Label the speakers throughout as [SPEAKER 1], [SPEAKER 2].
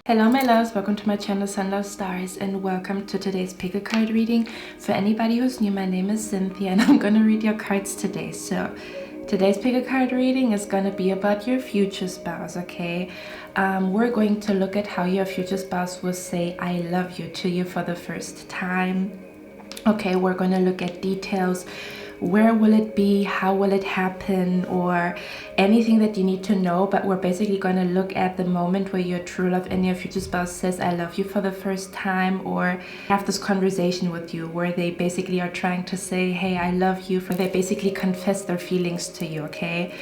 [SPEAKER 1] Hello my loves, welcome to my channel Sun Love Stars and welcome to today's pick a card reading. For anybody who's new, my name is Cynthia and I'm gonna read your cards today. So today's pick a card reading is gonna be about your future spouse, okay? We're going to look at how your future spouse will say I love you to you for the first time. Okay, we're gonna look at details. Where will it be, how will it happen, or anything that you need to know. But we're basically going to look at the moment where your true love and your future spouse says I love you for the first time, or have this conversation with you where they basically are trying to say hey I love you, for they basically confess their feelings to you. Okay,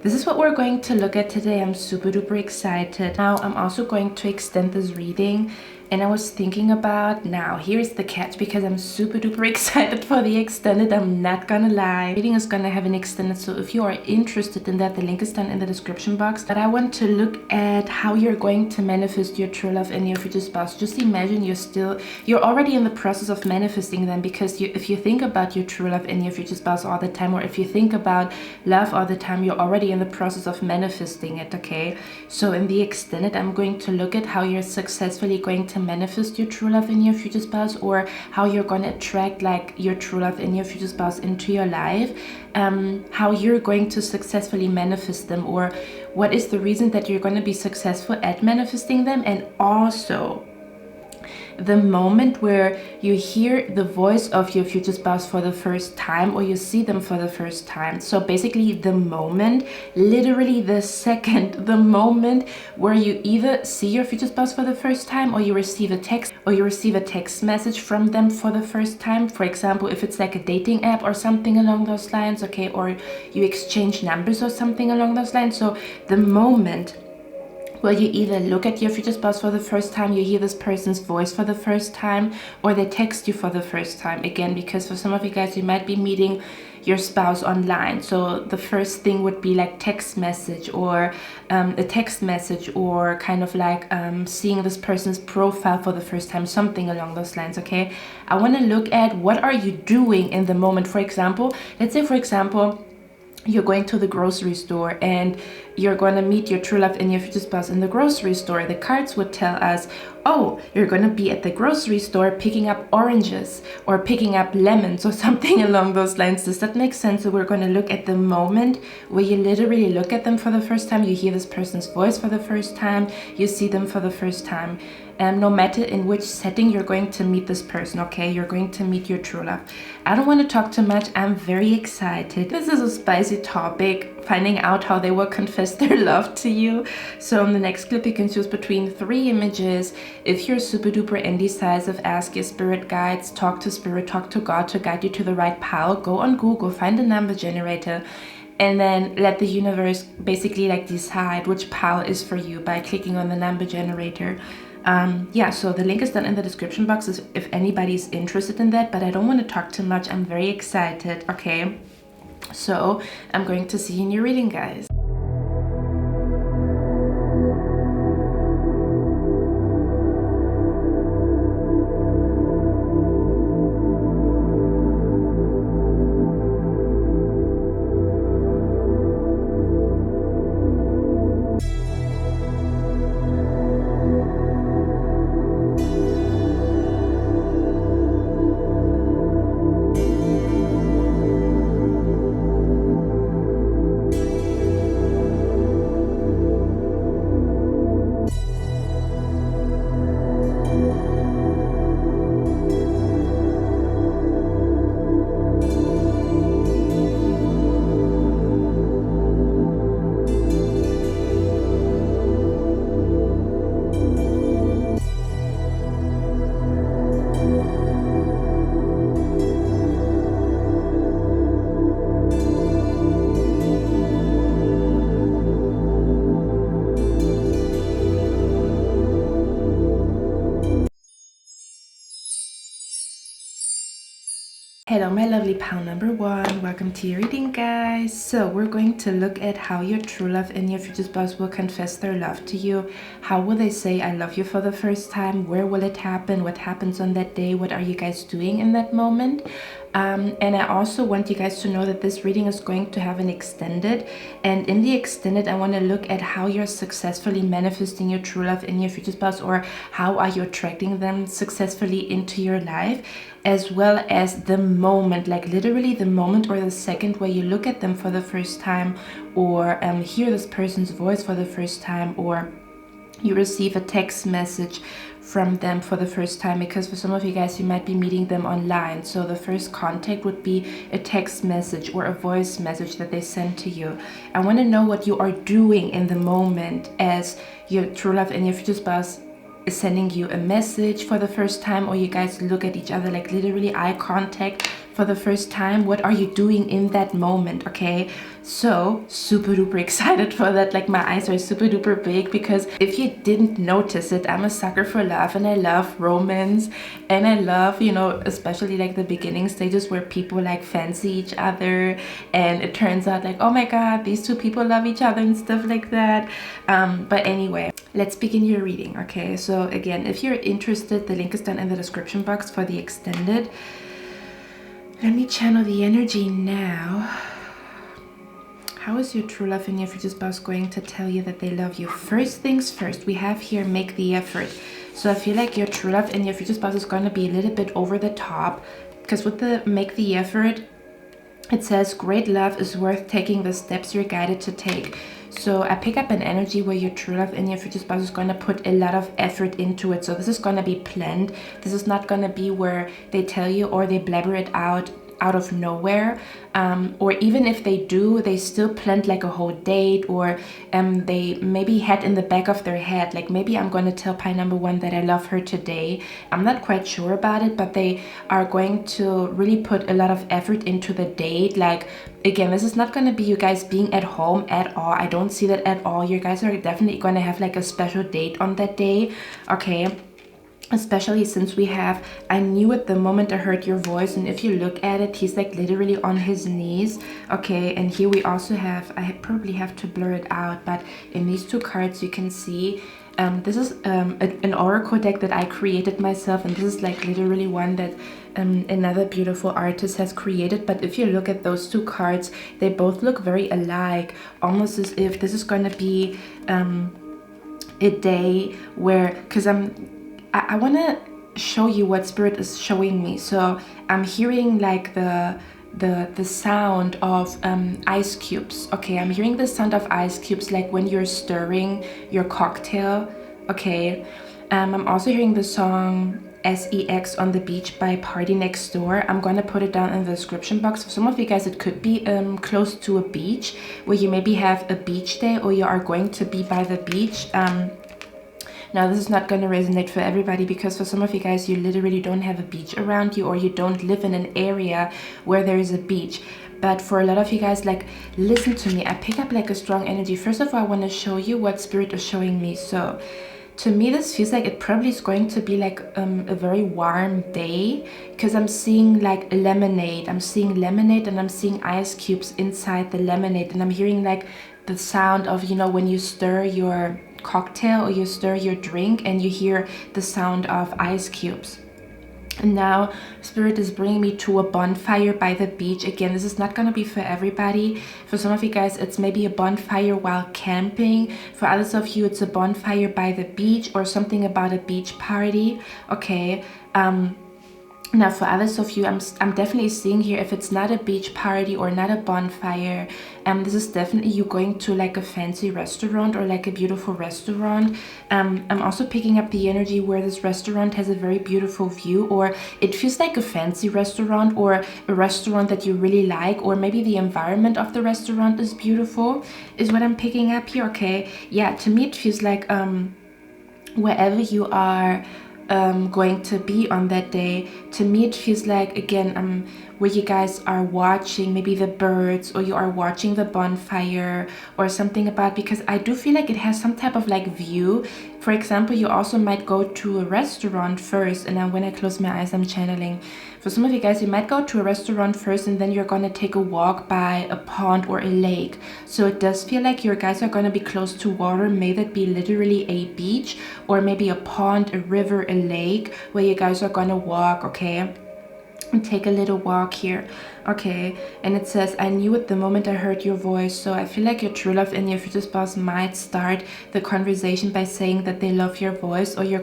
[SPEAKER 1] this is what we're going to look at today. I'm super duper excited. Now I'm also going to extend this reading. And I was thinking about, now here's the catch, because I'm super duper excited for the extended, I'm not gonna lie. Reading is gonna have an extended, so if you are interested in that, the link is down in the description box. But I want to look at how you're going to manifest your true love and your future spouse. Just imagine you're already in the process of manifesting them, because if you think about your true love and your future spouse all the time, or if you think about love all the time, you're already in the process of manifesting it, okay? So in the extended, I'm going to look at how you're successfully going to manifest your true love and your future spouse, or how you're going to attract like your true love and your future spouse into your life, how you're going to successfully manifest them, or what is the reason that you're going to be successful at manifesting them, and also the moment where you hear the voice of your future spouse for the first time, or you see them for the first time. So basically the moment, literally the second, the moment where you either see your future spouse for the first time, or you receive a text message from them for the first time. For example, if it's like a dating app or something along those lines, okay, or you exchange numbers or something along those lines. So the moment where you either look at your future spouse for the first time, you hear this person's voice for the first time, or they text you for the first time. Again, because for some of you guys, you might be meeting your spouse online. So the first thing would be like text message, or a text message, or kind of like seeing this person's profile for the first time, something along those lines, okay? I want to look at what are you doing in the moment. For example, let's say for example, you're going to the grocery store and you're going to meet your true love and your future spouse in the grocery store. The cards would tell us, oh, you're going to be at the grocery store picking up oranges or picking up lemons or something along those lines. Does that make sense? So we're going to look at the moment where you literally look at them for the first time, you hear this person's voice for the first time, you see them for the first time. No matter in which setting you're going to meet this person, okay? You're going to meet your true love. I don't want to talk too much. I'm very excited. This is a spicy topic, finding out how they will confess their love to you. So in the next clip, you can choose between 3 images. If you're super duper indecisive, ask your spirit guides, talk to spirit, talk to God to guide you to the right pile. Go on Google, find a number generator, and then let the universe basically like decide which pile is for you by clicking on the number generator. Yeah, so the link is down in the description box if anybody's interested in that, but I don't want to talk too much. I'm very excited, okay? So I'm going to see you in your reading, guys. Hello my lovely pal number 1, welcome to your reading, guys. So we're going to look at how your true love and your future spouse will confess their love to you. How will they say I love you for the first time? Where will it happen? What happens on that day? What are you guys doing in that moment? And I also want you guys to know that this reading is going to have an extended, and in the extended I want to look at how you're successfully manifesting your true love in your future spouse, or how are you attracting them successfully into your life, as well as the moment, like literally the moment or the second where you look at them for the first time, or hear this person's voice for the first time, or you receive a text message from them for the first time, because for some of you guys you might be meeting them online, so the first contact would be a text message or a voice message that they send to you. I want to know what you are doing in the moment as your true love and your future spouse is sending you a message for the first time, or you guys look at each other, like literally eye contact for the first time. What are you doing in that moment? Okay, so super duper excited for that. Like my eyes are super duper big, because if you didn't notice it, I'm a sucker for love, and I love romance, and I love, you know, especially like the beginning stages where people like fancy each other and it turns out like, oh my god, these two people love each other and stuff like that. But anyway, let's begin your reading. Okay, so again, if you're interested, the link is down in the description box for the extended. Let me channel the energy now. How is your true love and your future spouse going to tell you that they love you? First things first, we have here make the effort. So I feel like your true love and your future spouse is going to be a little bit over the top, because with the make the effort, it says great love is worth taking the steps you're guided to take. So I pick up an energy where your true love and your future spouse is going to put a lot of effort into it. So this is going to be planned. This is not going to be where they tell you or they blabber it out of nowhere, or even if they do, they still planned like a whole date, or they maybe had in the back of their head, like maybe I'm going to tell pie number one that I love her today. I'm not quite sure about it, but they are going to really put a lot of effort into the date. Like again, this is not going to be you guys being at home at all. I don't see that at all. You guys are definitely going to have like a special date on that day. Okay, especially since we have, I knew it the moment I heard your voice, and if you look at it, he's like literally on his knees. Okay, and here we also have, I probably have to blur it out, but in these two cards you can see this is an oracle deck that I created myself, and this is like literally one that another beautiful artist has created. But if you look at those two cards, they both look very alike, almost as if this is going to be a day where, because I want to show you what spirit is showing me. So I'm hearing like the sound of ice cubes. Okay, I'm hearing the sound of ice cubes, like when you're stirring your cocktail. Okay, I'm also hearing the song SEX on the Beach by Party Next Door. I'm gonna put it down in the description box. For some of you guys, it could be close to a beach, where you maybe have a beach day, or you are going to be by the beach. Now this is not going to resonate for everybody, because for some of you guys, you literally don't have a beach around you, or you don't live in an area where there is a beach. But for a lot of you guys, like, listen to me. I pick up like a strong energy. First of all, I want to show you what spirit is showing me. So to me, this feels like it probably is going to be like a very warm day, because I'm seeing like lemonade. I'm seeing lemonade, and I'm seeing ice cubes inside the lemonade, and I'm hearing like the sound of, you know, when you stir your cocktail or you stir your drink and you hear the sound of ice cubes. And now spirit is bringing me to a bonfire by the beach. Again, this is not going to be for everybody. For some of you guys, it's maybe a bonfire while camping. For others of you, it's a bonfire by the beach, or something about a beach party. Okay, now for others of you, I'm definitely seeing here, if it's not a beach party or not a bonfire, this is definitely you going to like a fancy restaurant, or like a beautiful restaurant. I'm also picking up the energy where this restaurant has a very beautiful view, or it feels like a fancy restaurant, or a restaurant that you really like, or maybe the environment of the restaurant is beautiful, is what I'm picking up here. Okay, yeah, to me it feels like wherever you are going to be on that day, to me it feels like, again, where you guys are watching maybe the birds, or you are watching the bonfire, or something about, because I do feel like it has some type of like view. For example, you also might go to a restaurant first, and then when I close my eyes, I'm channeling. For some of you guys, you might go to a restaurant first, and then you're gonna take a walk by a pond or a lake. So it does feel like your guys are gonna be close to water. May that be literally a beach, or maybe a pond, a river, a lake, where you guys are gonna walk. Okay, and take a little walk here. Okay, and it says, I knew it the moment I heard your voice. So I feel like your true love and your future spouse might start the conversation by saying that they love your voice, or they're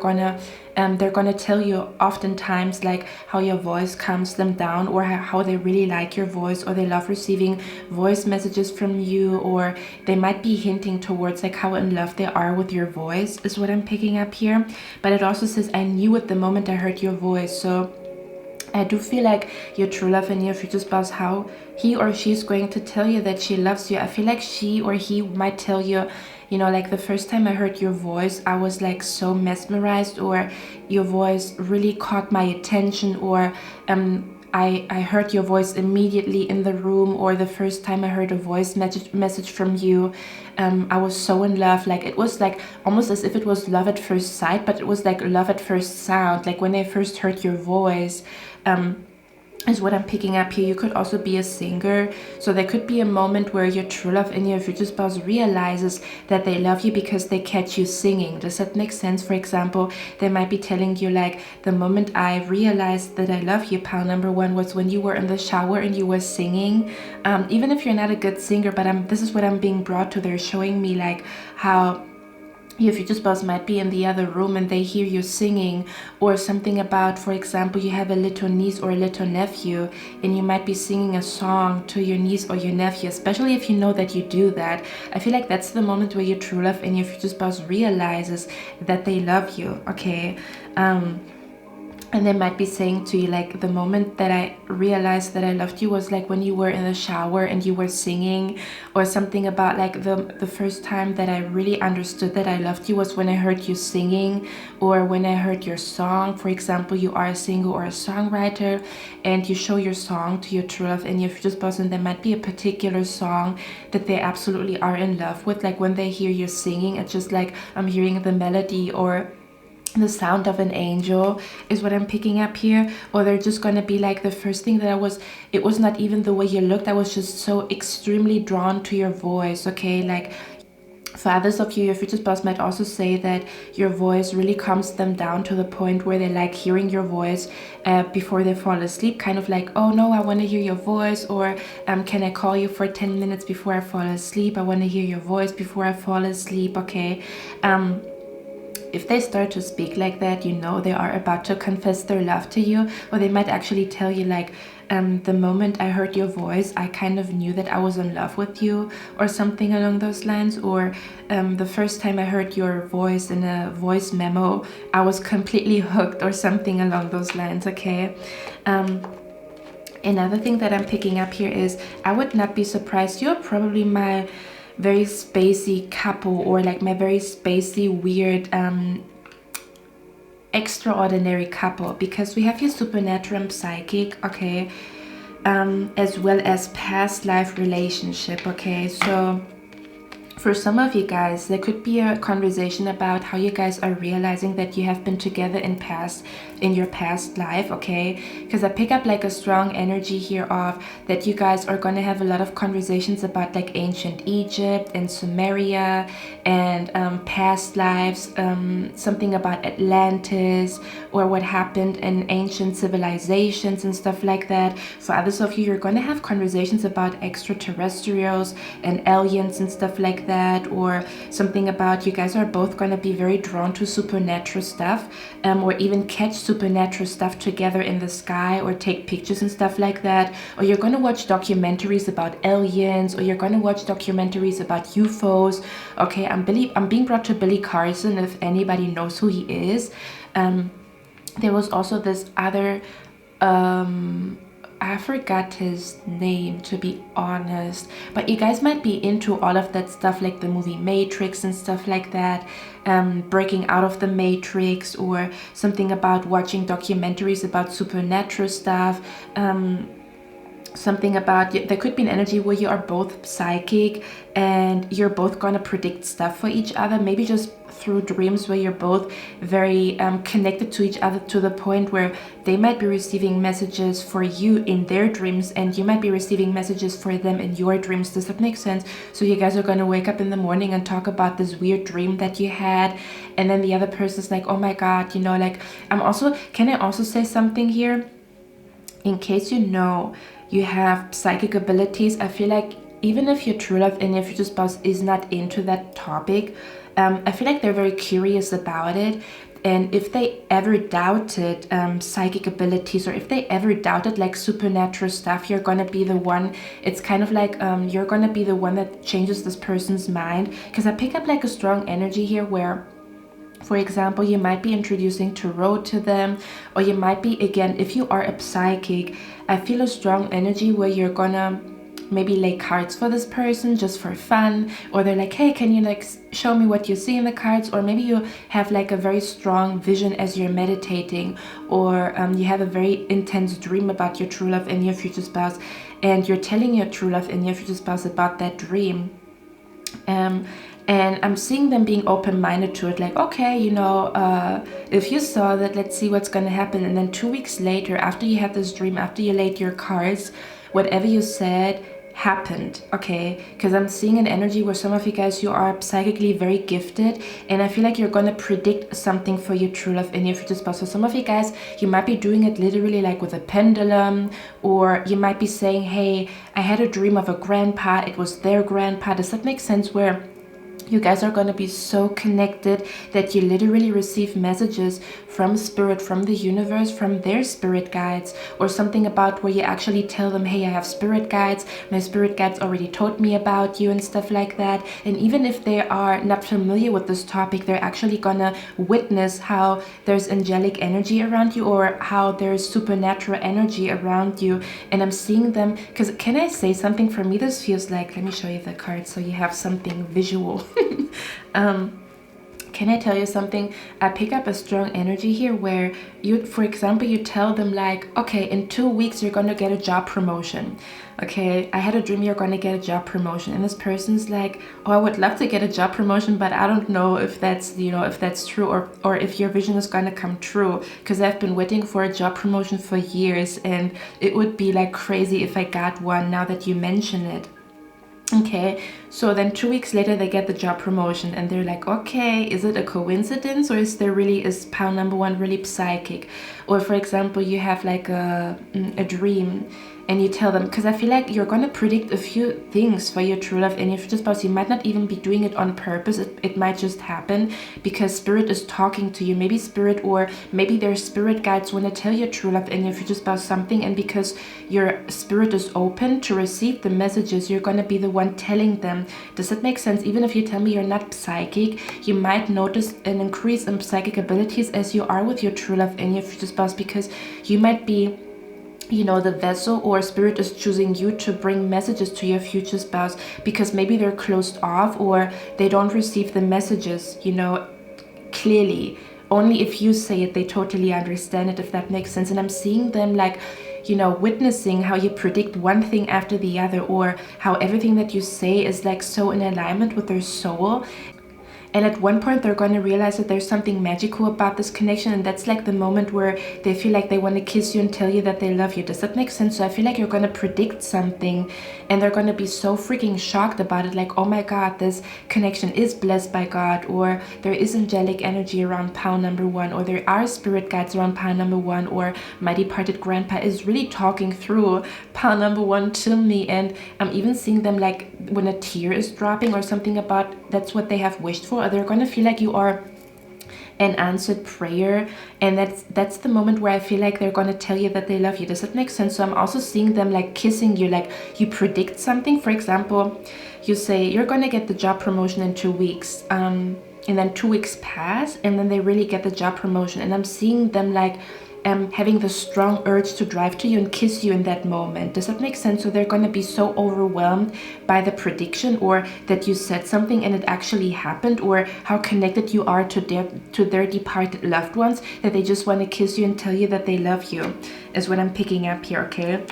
[SPEAKER 1] gonna tell you oftentimes like how your voice calms them down, or how they really like your voice, or they love receiving voice messages from you, or they might be hinting towards like how in love they are with your voice, is what I'm picking up here. But it also says, I knew it the moment I heard your voice. So I do feel like your true love and your future spouse, how he or she is going to tell you that she loves you. I feel like she or he might tell you, you know, like the first time I heard your voice, I was like so mesmerized, or your voice really caught my attention, or I heard your voice immediately in the room, or the first time I heard a voice message from you, I was so in love. Like it was like almost as if it was love at first sight, but it was like love at first sound. Like when I first heard your voice, is what I'm picking up here. You could also be a singer, so there could be a moment where your true love and your future spouse realizes that they love you because they catch you singing. Does that make sense? For example, they might be telling you like, the moment I realized that I love you, pal number one, was when you were in the shower and you were singing. Even if you're not a good singer, but this is what I'm being brought to. They're showing me like how your future spouse might be in the other room and they hear you singing, or something about, for example, you have a little niece or a little nephew and you might be singing a song to your niece or your nephew, especially if you know that you do that. I feel like that's the moment where your true love and your future spouse realizes that they love you, okay? And they might be saying to you like, the moment that I realized that I loved you was like when you were in the shower and you were singing, or something about like the first time that I really understood that I loved you was when I heard you singing, or when I heard your song. For example, you are a singer or a songwriter and you show your song to your true love and your future spouse, and there might be a particular song that they absolutely are in love with. Like when they hear you singing, it's just like I'm hearing the melody or the sound of an angel, is what I'm picking up here. Or they're just gonna be like, the first thing that it was not even the way you looked, I was just so extremely drawn to your voice, okay? Like for others of you, your future spouse might also say that your voice really calms them down to the point where they like hearing your voice before they fall asleep, kind of like, oh no, I want to hear your voice, or can I call you for 10 minutes before I fall asleep? I want to hear your voice before I fall asleep, okay? If they start to speak like that, you know they are about to confess their love to you. Or they might actually tell you like, the moment I heard your voice, I kind of knew that I was in love with you, or something along those lines. Or the first time I heard your voice in a voice memo, I was completely hooked, or something along those lines, okay? Another thing that I'm picking up here is, I would not be surprised, you're probably my very spacey couple, or like my very spacey, weird, extraordinary couple, because we have your supernatural and psychic, okay, as well as past life relationship, okay? So for some of you guys, there could be a conversation about how you guys are realizing that you have been together in your past life, okay? Because I pick up like a strong energy here of that you guys are going to have a lot of conversations about like ancient Egypt and Sumeria and past lives, something about Atlantis, or what happened in ancient civilizations and stuff like that. For others of you, you're going to have conversations about extraterrestrials and aliens and stuff like that, or something about you guys are both going to be very drawn to supernatural stuff, or even catch supernatural stuff together in the sky, or take pictures and stuff like that. Or you're going to watch documentaries about aliens, or you're going to watch documentaries about UFOs, okay? I'm being brought to Billy Carson, if anybody knows who he is. There was also this other, I forgot his name, to be honest, but you guys might be into all of that stuff, like the movie Matrix and stuff like that, breaking out of the Matrix, or something about watching documentaries about supernatural stuff, something about, there could be an energy where you are both psychic and you're both going to predict stuff for each other, maybe just through dreams, where you're both very connected to each other, to the point where they might be receiving messages for you in their dreams and you might be receiving messages for them in your dreams. Does that make sense? So you guys are going to wake up in the morning and talk about this weird dream that you had, and then the other person's like, oh my god, you know, like, can I also say something here? in case you know you have psychic abilities, I feel like even if your true love and your future spouse is not into that topic, I feel like they're very curious about it. And if they ever doubted psychic abilities, or if they ever doubted like supernatural stuff, you're gonna be the one. It's kind of like you're gonna be the one that changes this person's mind. Because I pick up like a strong energy here where, for example, you might be introducing tarot to them, or you might be, again, if you are a psychic, I feel a strong energy where you're gonna maybe lay cards for this person just for fun, or they're like, hey, can you like show me what you see in the cards? Or maybe you have like a very strong vision as you're meditating, or you have a very intense dream about your true love and your future spouse, and you're telling your true love and your future spouse about that dream. And I'm seeing them being open-minded to it, like, okay, you know, if you saw that, let's see what's going to happen. And then 2 weeks later, after you had this dream, after you laid your cards, whatever you said happened, okay? Because I'm seeing an energy where some of you guys, you are psychically very gifted, and I feel like you're gonna predict something for your true love and your future spouse. So some of you guys, you might be doing it literally like with a pendulum, or you might be saying, hey, I had a dream of a grandpa, it was their grandpa. Does that make sense? Where you guys are going to be so connected that you literally receive messages from spirit, from the universe, from their spirit guides, or something about where you actually tell them, hey, I have spirit guides, my spirit guides already told me about you, and stuff like that. And even if they are not familiar with this topic, they're actually gonna witness how there's angelic energy around you, or how there's supernatural energy around you. And I'm seeing them, because can I say something? For me, this feels like, let me show you the card so you have something visual. Can I tell you something? I pick up a strong energy here where you, for example, you tell them like, okay, in 2 weeks you're gonna get a job promotion. Okay, I had a dream you're gonna get a job promotion, and this person's like, oh, I would love to get a job promotion, but I don't know if that's, you know, if that's true, or if your vision is gonna come true, because I've been waiting for a job promotion for years, and it would be like crazy if I got one now that you mention it. Okay, so then 2 weeks later they get the job promotion, and they're like, okay, is it a coincidence, or is pile number one really psychic? Or for example, you have like a dream, and you tell them, because I feel like you're going to predict a few things for your true love and your future spouse. You might not even be doing it on purpose. It might just happen because spirit is talking to you. Maybe spirit, or maybe their spirit guides want to tell your true love and your future spouse something, and because your spirit is open to receive the messages, you're going to be the one telling them. Does that make sense? Even if you tell me you're not psychic, you might notice an increase in psychic abilities as you are with your true love and your future spouse, because you might be, you know, the vessel, or spirit is choosing you to bring messages to your future spouse, because maybe they're closed off, or they don't receive the messages, you know, clearly. Only if you say it, they totally understand it, if that makes sense. And I'm seeing them like, you know, witnessing how you predict one thing after the other, or how everything that you say is like so in alignment with their soul. And at one point they're going to realize that there's something magical about this connection, and that's like the moment where they feel like they want to kiss you and tell you that they love you. Does that make sense? So I feel like you're going to predict something, and they're going to be so freaking shocked about it, like, oh my god, this connection is blessed by God, or there is angelic energy around pile number one, or there are spirit guides around pile number one, or my departed grandpa is really talking through pile number one to me. And I'm even seeing them like when a tear is dropping or something, about that's what they have wished for. Or they're going to feel like you are an answered prayer, and that's the moment where I feel like they're going to tell you that they love you. Does that make sense? So I'm also seeing them like kissing you, like you predict something. For example, you say you're going to get the job promotion in 2 weeks, and then 2 weeks pass, and then they really get the job promotion, and I'm seeing them like having the strong urge to drive to you and kiss you in that moment. Does that make sense? So they're going to be so overwhelmed by the prediction, or that you said something and it actually happened, or how connected you are to their departed loved ones, that they just want to kiss you and tell you that they love you, is what I'm picking up here. Okay,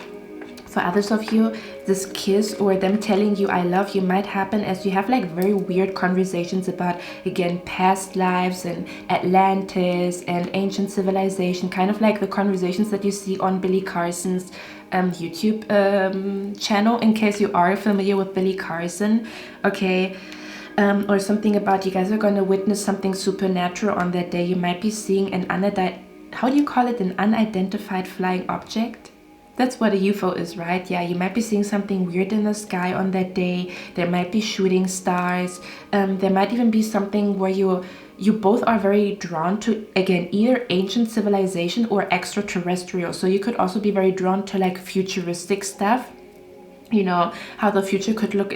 [SPEAKER 1] for others of you, this kiss or them telling you I love you might happen as you have like very weird conversations about, again, past lives and Atlantis and ancient civilization, kind of like the conversations that you see on Billy Carson's YouTube channel, in case you are familiar with Billy Carson. Okay, or something about you guys are going to witness something supernatural on that day. You might be seeing an unidentified flying object. That's what a UFO is, right? Yeah, you might be seeing something weird in the sky on that day. There might be shooting stars. There might even be something where you both are very drawn to, again, either ancient civilization or extraterrestrial. So you could also be very drawn to like futuristic stuff, you know, how the future could look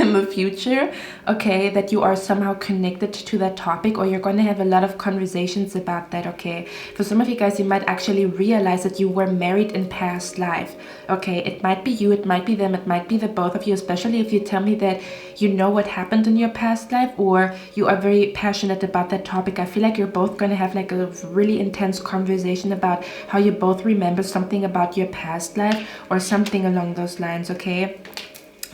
[SPEAKER 1] in the future, okay, that you are somehow connected to that topic, or you're going to have a lot of conversations about that, okay. For some of you guys, you might actually realize that you were married in past life, okay. It might be you, it might be them, it might be the both of you, especially if you tell me that you know what happened in your past life, or you are very passionate about that topic. I feel like you're both going to have like a really intense conversation about how you both remember something about your past life or something along those lines, okay.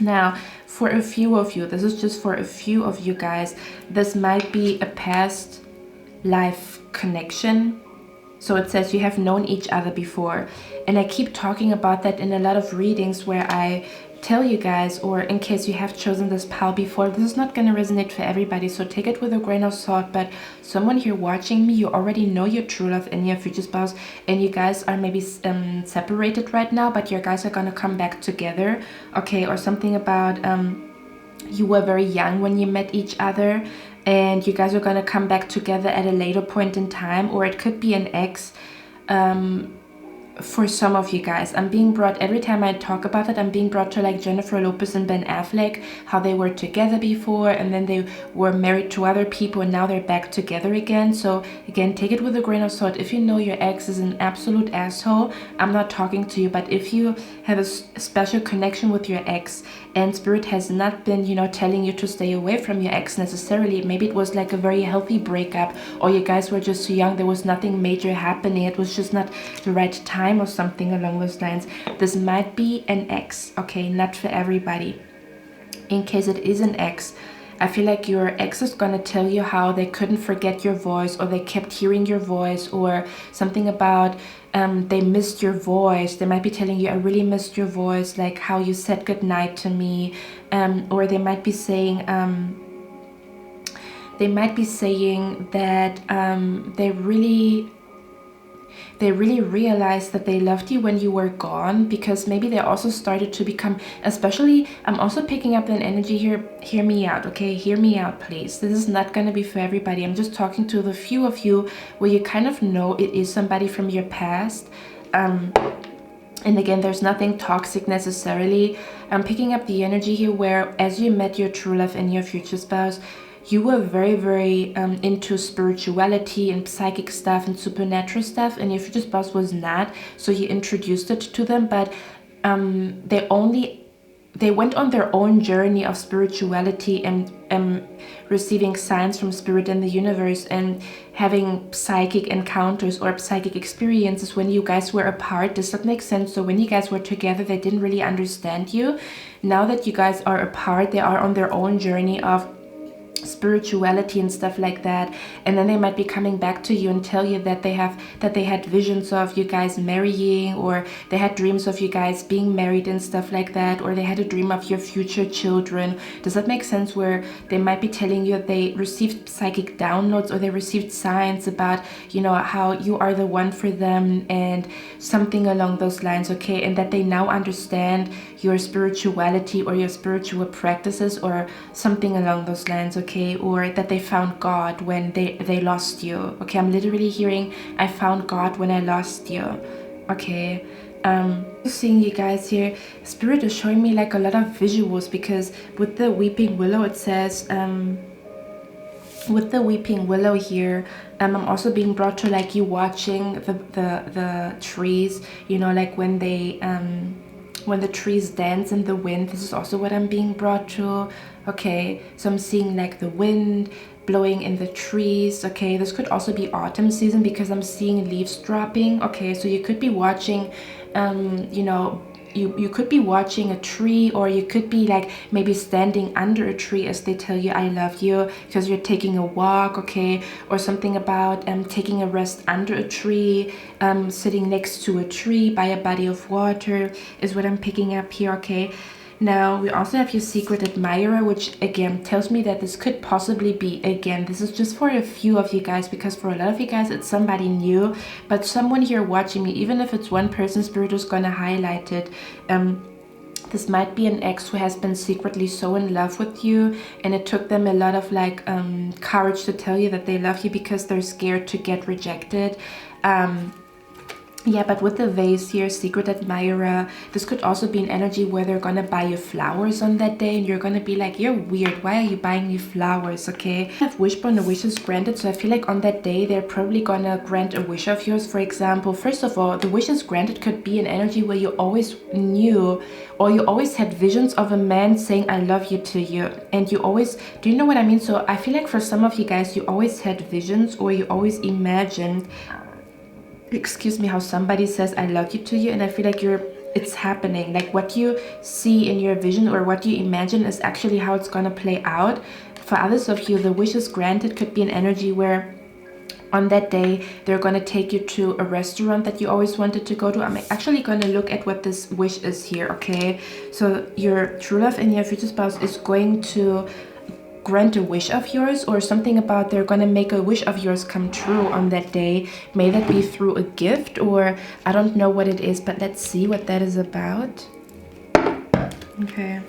[SPEAKER 1] Now, for a few of you, this is just for a few of you guys, this might be a past life connection. So it says you have known each other before. And I keep talking about that in a lot of readings where I tell you guys, or in case you have chosen this pile before, this is not going to resonate for everybody, so take it with a grain of salt. But someone here watching me, you already know your true love and your future spouse, and you guys are maybe separated right now, but your guys are going to come back together, okay. Or something about you were very young when you met each other and you guys are going to come back together at a later point in time. Or it could be an ex. For some of you guys, I'm being brought, every time I talk about it, I'm being brought to like Jennifer Lopez and Ben Affleck, how they were together before and then they were married to other people and now they're back together again. So again, take it with a grain of salt. If you know your ex is an absolute asshole, I'm not talking to you. But if you have a special connection with your ex and spirit has not been, you know, telling you to stay away from your ex necessarily, maybe it was like a very healthy breakup, or you guys were just too young, there was nothing major happening, it was just not the right time or something along those lines. This might be an ex, okay, not for everybody. In case it is an ex, I feel like your ex is gonna tell you how they couldn't forget your voice, or they kept hearing your voice, or something about they missed your voice. They might be telling you, I really missed your voice, like how you said goodnight to me. Or they might be saying that they really realized that they loved you when you were gone, because maybe they also started to become, especially, I'm also picking up an energy here, hear me out, okay, hear me out please. This is not going to be for everybody. I'm just talking to the few of you where you kind of know it is somebody from your past. And again, there's nothing toxic necessarily. I'm picking up the energy here where as you met your true love and your future spouse, you were very, very into spirituality and psychic stuff and supernatural stuff, and your future spouse was not. So you introduced it to them, but they went on their own journey of spirituality and receiving signs from spirit and the universe and having psychic encounters or psychic experiences when you guys were apart. Does that make sense? So when you guys were together, they didn't really understand you. Now that you guys are apart, they are on their own journey of spirituality and stuff like that, and then they might be coming back to you and tell you that they had visions of you guys marrying, or they had dreams of you guys being married and stuff like that, or they had a dream of your future children. Does that make sense? Where they might be telling you they received psychic downloads, or they received signs about, you know, how you are the one for them and something along those lines, okay, and that they now understand your spirituality or your spiritual practices or something along those lines, okay, or that they found God when they lost you, okay. I'm literally hearing, I found God when I lost you, okay. Seeing you guys here, spirit is showing me like a lot of visuals, because with the weeping willow, it says with the weeping willow here, I'm also being brought to like you watching the trees, you know, like when the trees dance in the wind. This is also what I'm being brought to, okay. So I'm seeing like the wind blowing in the trees, okay. This could also be autumn season because I'm seeing leaves dropping, okay. So you could be watching you know, you could be watching a tree, or you could be like maybe standing under a tree as they tell you I love you, because you're taking a walk, okay, or something about taking a rest under a tree, sitting next to a tree by a body of water is what I'm picking up here, okay. Now, we also have your secret admirer, which again tells me that this could possibly be, again, this is just for a few of you guys, because for a lot of you guys, it's somebody new, but someone here watching me, even if it's one person, Spirit is gonna highlight it. This might be an ex who has been secretly so in love with you, and it took them a lot of like courage to tell you that they love you because they're scared to get rejected. Yeah, but with the vase here, secret admirer, this could also be an energy where they're gonna buy you flowers on that day, and you're gonna be like, you're weird, why are you buying me flowers? Okay, I have wishbone, a wish is granted, so I feel like on that day they're probably gonna grant a wish of yours. For example, first of all, the wish is granted could be an energy where you always knew, or you always had visions of a man saying I love you to you, and you always, do you know what I mean? So I feel like for some of you guys, you always had visions, or you always imagined, excuse me, how somebody says I love you to you, and I feel like it's happening. Like what you see in your vision or what you imagine is actually how it's gonna play out. For others of you, the wish is granted could be an energy where on that day they're gonna take you to a restaurant that you always wanted to go to. I'm actually gonna look at what this wish is here, okay? So your true love and your future spouse is going to grant a wish of yours, or something about they're gonna make a wish of yours come true on that day. May that be through a gift, or I don't know what it is, but let's see what that is about. Okay.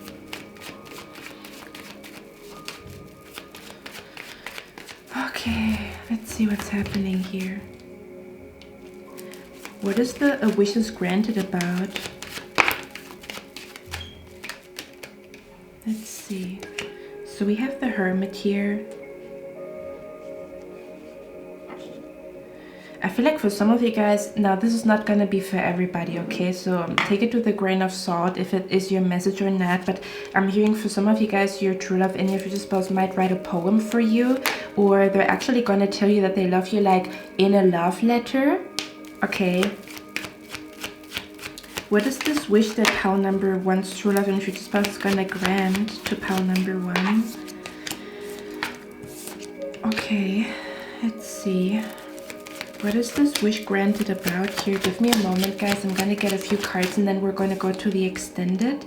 [SPEAKER 1] Okay, let's see what's happening here. What is the a wish is granted about? Let's see. So we have the Hermit here. I feel like for some of you guys, now this is not gonna be for everybody, okay? So take it with a grain of salt if it is your message or not. But I'm hearing for some of you guys, your true love and your future spouse might write a poem for you, or they're actually gonna tell you that they love you, like in a love letter, okay? What is this wish that pile number one's true love and future spouse is gonna grant to pile number one? Okay, let's see. What is this wish granted about here? Give me a moment, guys. I'm gonna get a few cards and then we're gonna go to the extended.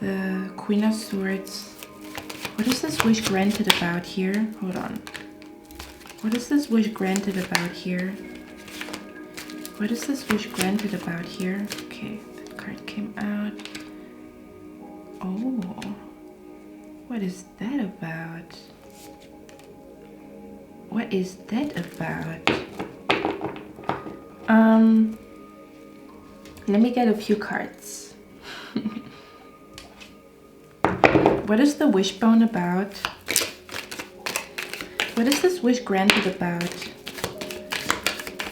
[SPEAKER 1] The Queen of Swords. What is this wish granted about here? Hold on. What is this wish granted about here? What is this wish granted about here? Okay, that card came out. Oh, what is that about? What is that about? Let me get a few cards. What is the wishbone about? What is this wish granted about?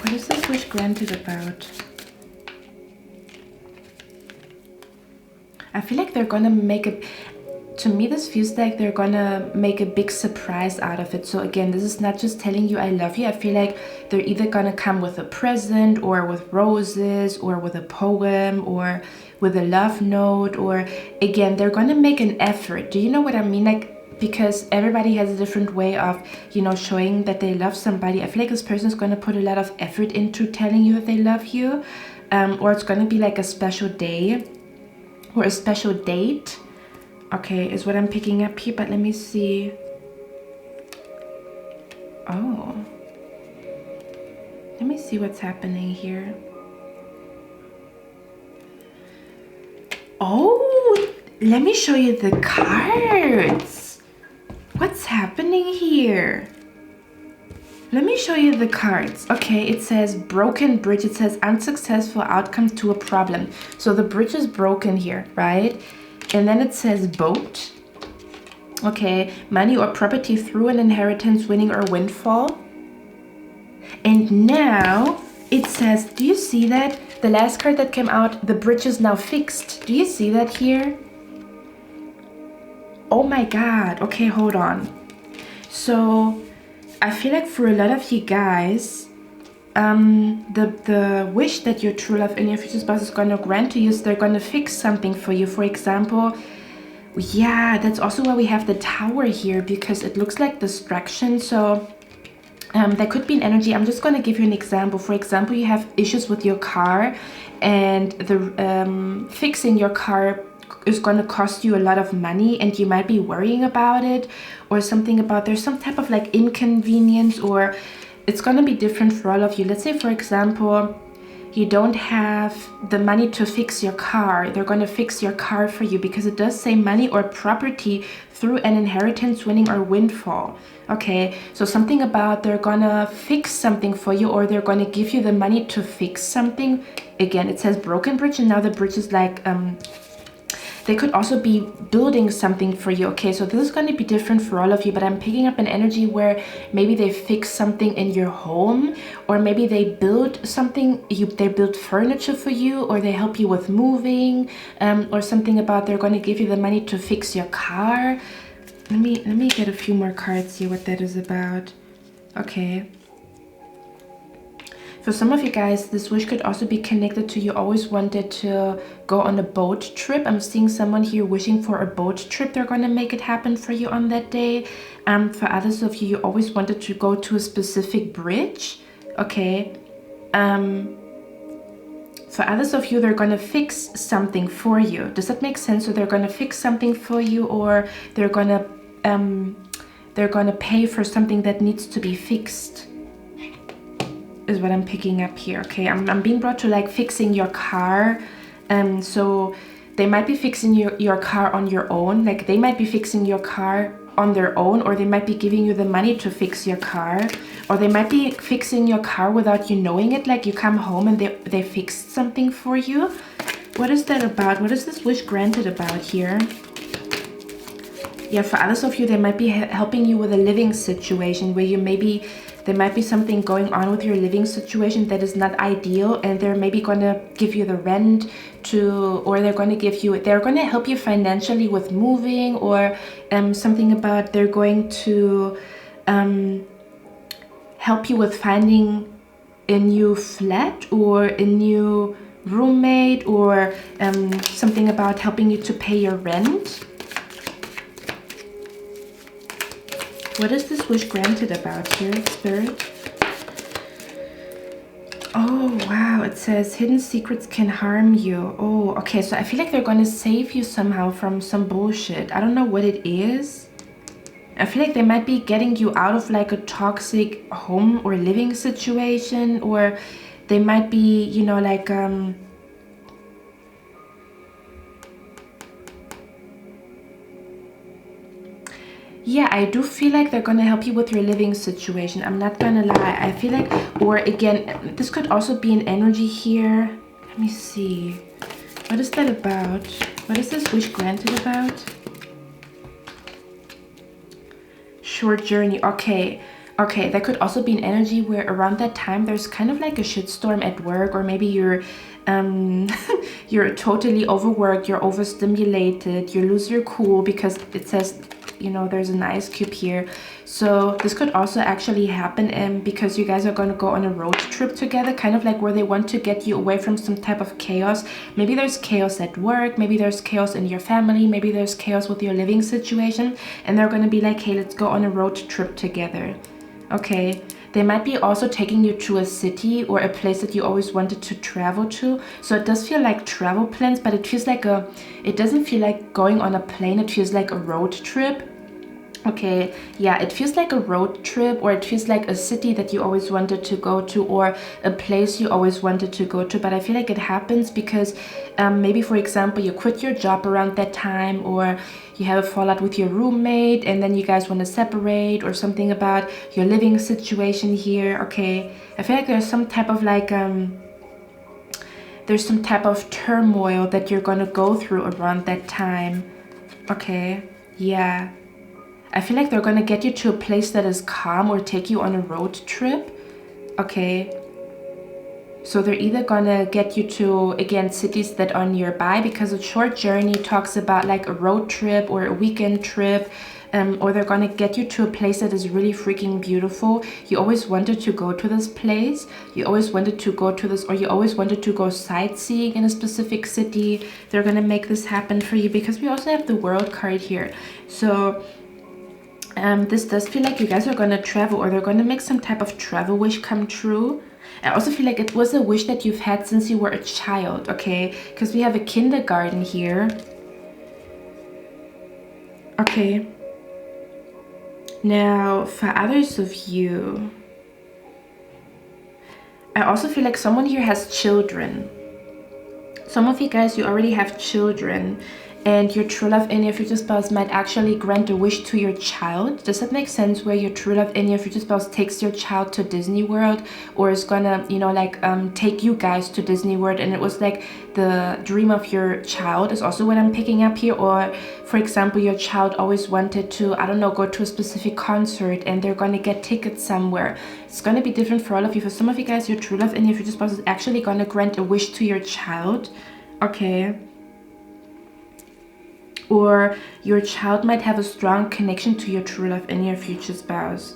[SPEAKER 1] What is this wish granted about? I feel like they're gonna make it, to me this feels like they're gonna make a big surprise out of it. So again, this is not just telling you I love you. I feel like they're either gonna come with a present, or with roses, or with a poem, or with a love note, or again, they're gonna make an effort. Do you know what I mean? Like, because everybody has a different way of, you know, showing that they love somebody. I feel like this person is going to put a lot of effort into telling you that they love you, or it's going to be like a special day or a special date. Okay, is what I'm picking up here, but let me see. Oh, let me see what's happening here. Oh, let me show you the cards. What's happening here? Let me show you the cards. Okay, it says broken bridge. It says unsuccessful outcome to a problem. So the bridge is broken here, right? And then it says boat. Okay, money or property through an inheritance, winning or windfall. And now it says, do you see that? The last card that came out, the bridge is now fixed. Do you see that here? Oh my God. Okay, hold on. So I feel like for a lot of you guys, the wish that your true love and your future spouse is going to grant to you is they're going to fix something for you. For example, yeah, that's also why we have the Tower here, because it looks like destruction. So there could be an energy. I'm just going to give you an example. For example, you have issues with your car, and the fixing your car is going to cost you a lot of money and you might be worrying about it, or something about there's some type of like inconvenience, or it's going to be different for all of you. Let's say, for example, you don't have the money to fix your car. They're going to fix your car for you, because it does say money or property through an inheritance, winning, or windfall. Okay, so something about they're gonna fix something for you, or they're gonna give you the money to fix something. Again, it says broken bridge, and now the bridge is like they could also be building something for you. Okay, so this is going to be different for all of you, but I'm picking up an energy where maybe they fix something in your home, or maybe they build something, they build furniture for you, or they help you with moving, or something about they're going to give you the money to fix your car. Let me get a few more cards, see what that is about. Okay. For some of you guys, this wish could also be connected to you always wanted to go on a boat trip. I'm seeing someone here wishing for a boat trip. They're going to make it happen for you on that day. For others of you, you always wanted to go to a specific bridge. Okay. For others of you, they're going to fix something for you. Does that make sense? So they're going to fix something for you, or they're going to pay for something that needs to be fixed, is what I'm picking up here. Okay, I'm being brought to like fixing your car. So they might be fixing your car on your own. Like they might be fixing your car on their own, or they might be giving you the money to fix your car, or they might be fixing your car without you knowing it. Like you come home and they fixed something for you. What is that about? What is this wish granted about here? Yeah, for others of you, they might be helping you with a living situation where there might be something going on with your living situation that is not ideal, and they're maybe going to give you the rent or they're going to help you financially with moving, or something about they're going to help you with finding a new flat or a new roommate, or something about helping you to pay your rent. What is this wish granted about here, Spirit? Oh, wow. It says hidden secrets can harm you. Oh, okay. So I feel like they're going to save you somehow from some bullshit. I don't know what it is. I feel like they might be getting you out of like a toxic home or living situation, or they might be, you know, like, yeah, I do feel like they're going to help you with your living situation. I'm not going to lie. I feel like, or again, this could also be an energy here. Let me see. What is that about? What is this wish granted about? Short journey. Okay. Okay, that could also be an energy where around that time there's kind of like a shitstorm at work, or maybe you're you're totally overworked, you're overstimulated, you lose your cool, because it says, you know, there's an ice cube here. So this could also actually happen because you guys are going to go on a road trip together, kind of like where they want to get you away from some type of chaos. Maybe there's chaos at work, maybe there's chaos in your family, maybe there's chaos with your living situation, and they're going to be like, hey, let's go on a road trip together. Okay, they might be also taking you to a city or a place that you always wanted to travel to. So it does feel like travel plans, but it feels like it doesn't feel like going on a plane. It feels like a road trip. Okay, yeah, it feels like a road trip, or it feels like a city that you always wanted to go to, or a place you always wanted to go to. But I feel like it happens because maybe, for example, you quit your job around that time, or you have a fallout with your roommate and then you guys want to separate, or something about your living situation here. Okay, I feel like there's some type of like there's some type of turmoil that you're gonna go through around that time. Okay, yeah, I feel like they're gonna get you to a place that is calm, or take you on a road trip. Okay, so they're either gonna get you to, again, cities that are nearby, because a short journey talks about like a road trip or a weekend trip, or they're gonna get you to a place that is really freaking beautiful. You always wanted to go to this place, you always wanted to go to this, or you always wanted to go sightseeing in a specific city. They're gonna make this happen for you, because we also have the World card here. So this does feel like you guys are gonna travel, or they're gonna make some type of travel wish come true. I also feel like it was a wish that you've had since you were a child, okay? Because we have a kindergarten here. Okay. Now, for others of you, I also feel like someone here has children. Some of you guys, you already have children, and your true love and your future spouse might actually grant a wish to your child. Does that make sense? Where your true love and your future spouse takes your child to Disney World, or is gonna, you know, like take you guys to Disney World, and it was like the dream of your child is also what I'm picking up here. Or for example, your child always wanted to, I don't know, go to a specific concert, and they're gonna get tickets somewhere. It's gonna be different for all of you. For some of you guys, your true love and your future spouse is actually gonna grant a wish to your child. Okay. Or your child might have a strong connection to your true love and your future spouse.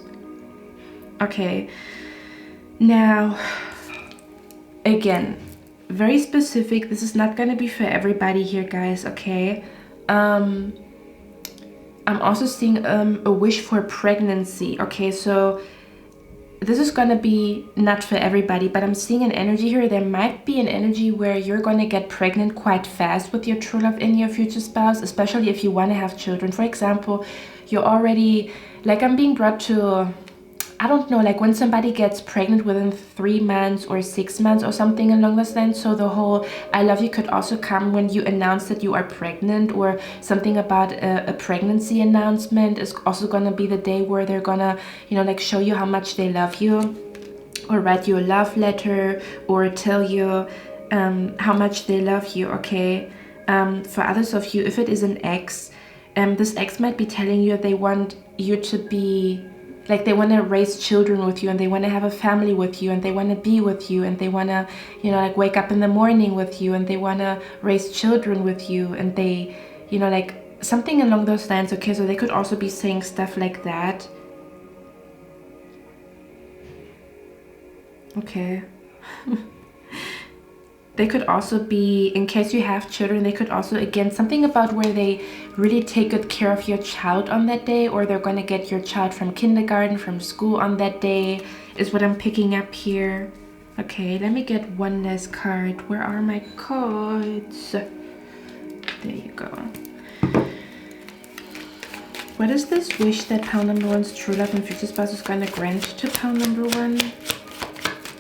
[SPEAKER 1] Okay. Now, again, very specific. This is not going to be for everybody here, guys, okay? I'm also seeing a wish for pregnancy, okay? So this is going to be not for everybody, but I'm seeing an energy here. There might be an energy where you're going to get pregnant quite fast with your true love and your future spouse, especially if you want to have children. For example, you're already, like, I'm being brought to, I don't know, like when somebody gets pregnant within 3 months or 6 months or something along those lines. So the whole I love you could also come when you announce that you are pregnant, or something about a pregnancy announcement is also gonna be the day where they're gonna, you know, like show you how much they love you, or write you a love letter, or tell you how much they love you, okay? For others of you, if it is an ex, this ex might be telling you they want you to be, like they want to raise children with you, and they want to have a family with you, and they want to be with you, and they want to, you know, like wake up in the morning with you, and they want to raise children with you, and they, you know, like something along those lines, okay? So they could also be saying stuff like that. Okay. They could also be, in case you have children, they could also, again, something about where they really take good care of your child on that day, or they're going to get your child from kindergarten, from school on that day, is what I'm picking up here. Okay, let me get one last card. Where are my cards? There you go. What is this wish that pile number one's true love and future spouse is going to grant to pile number one?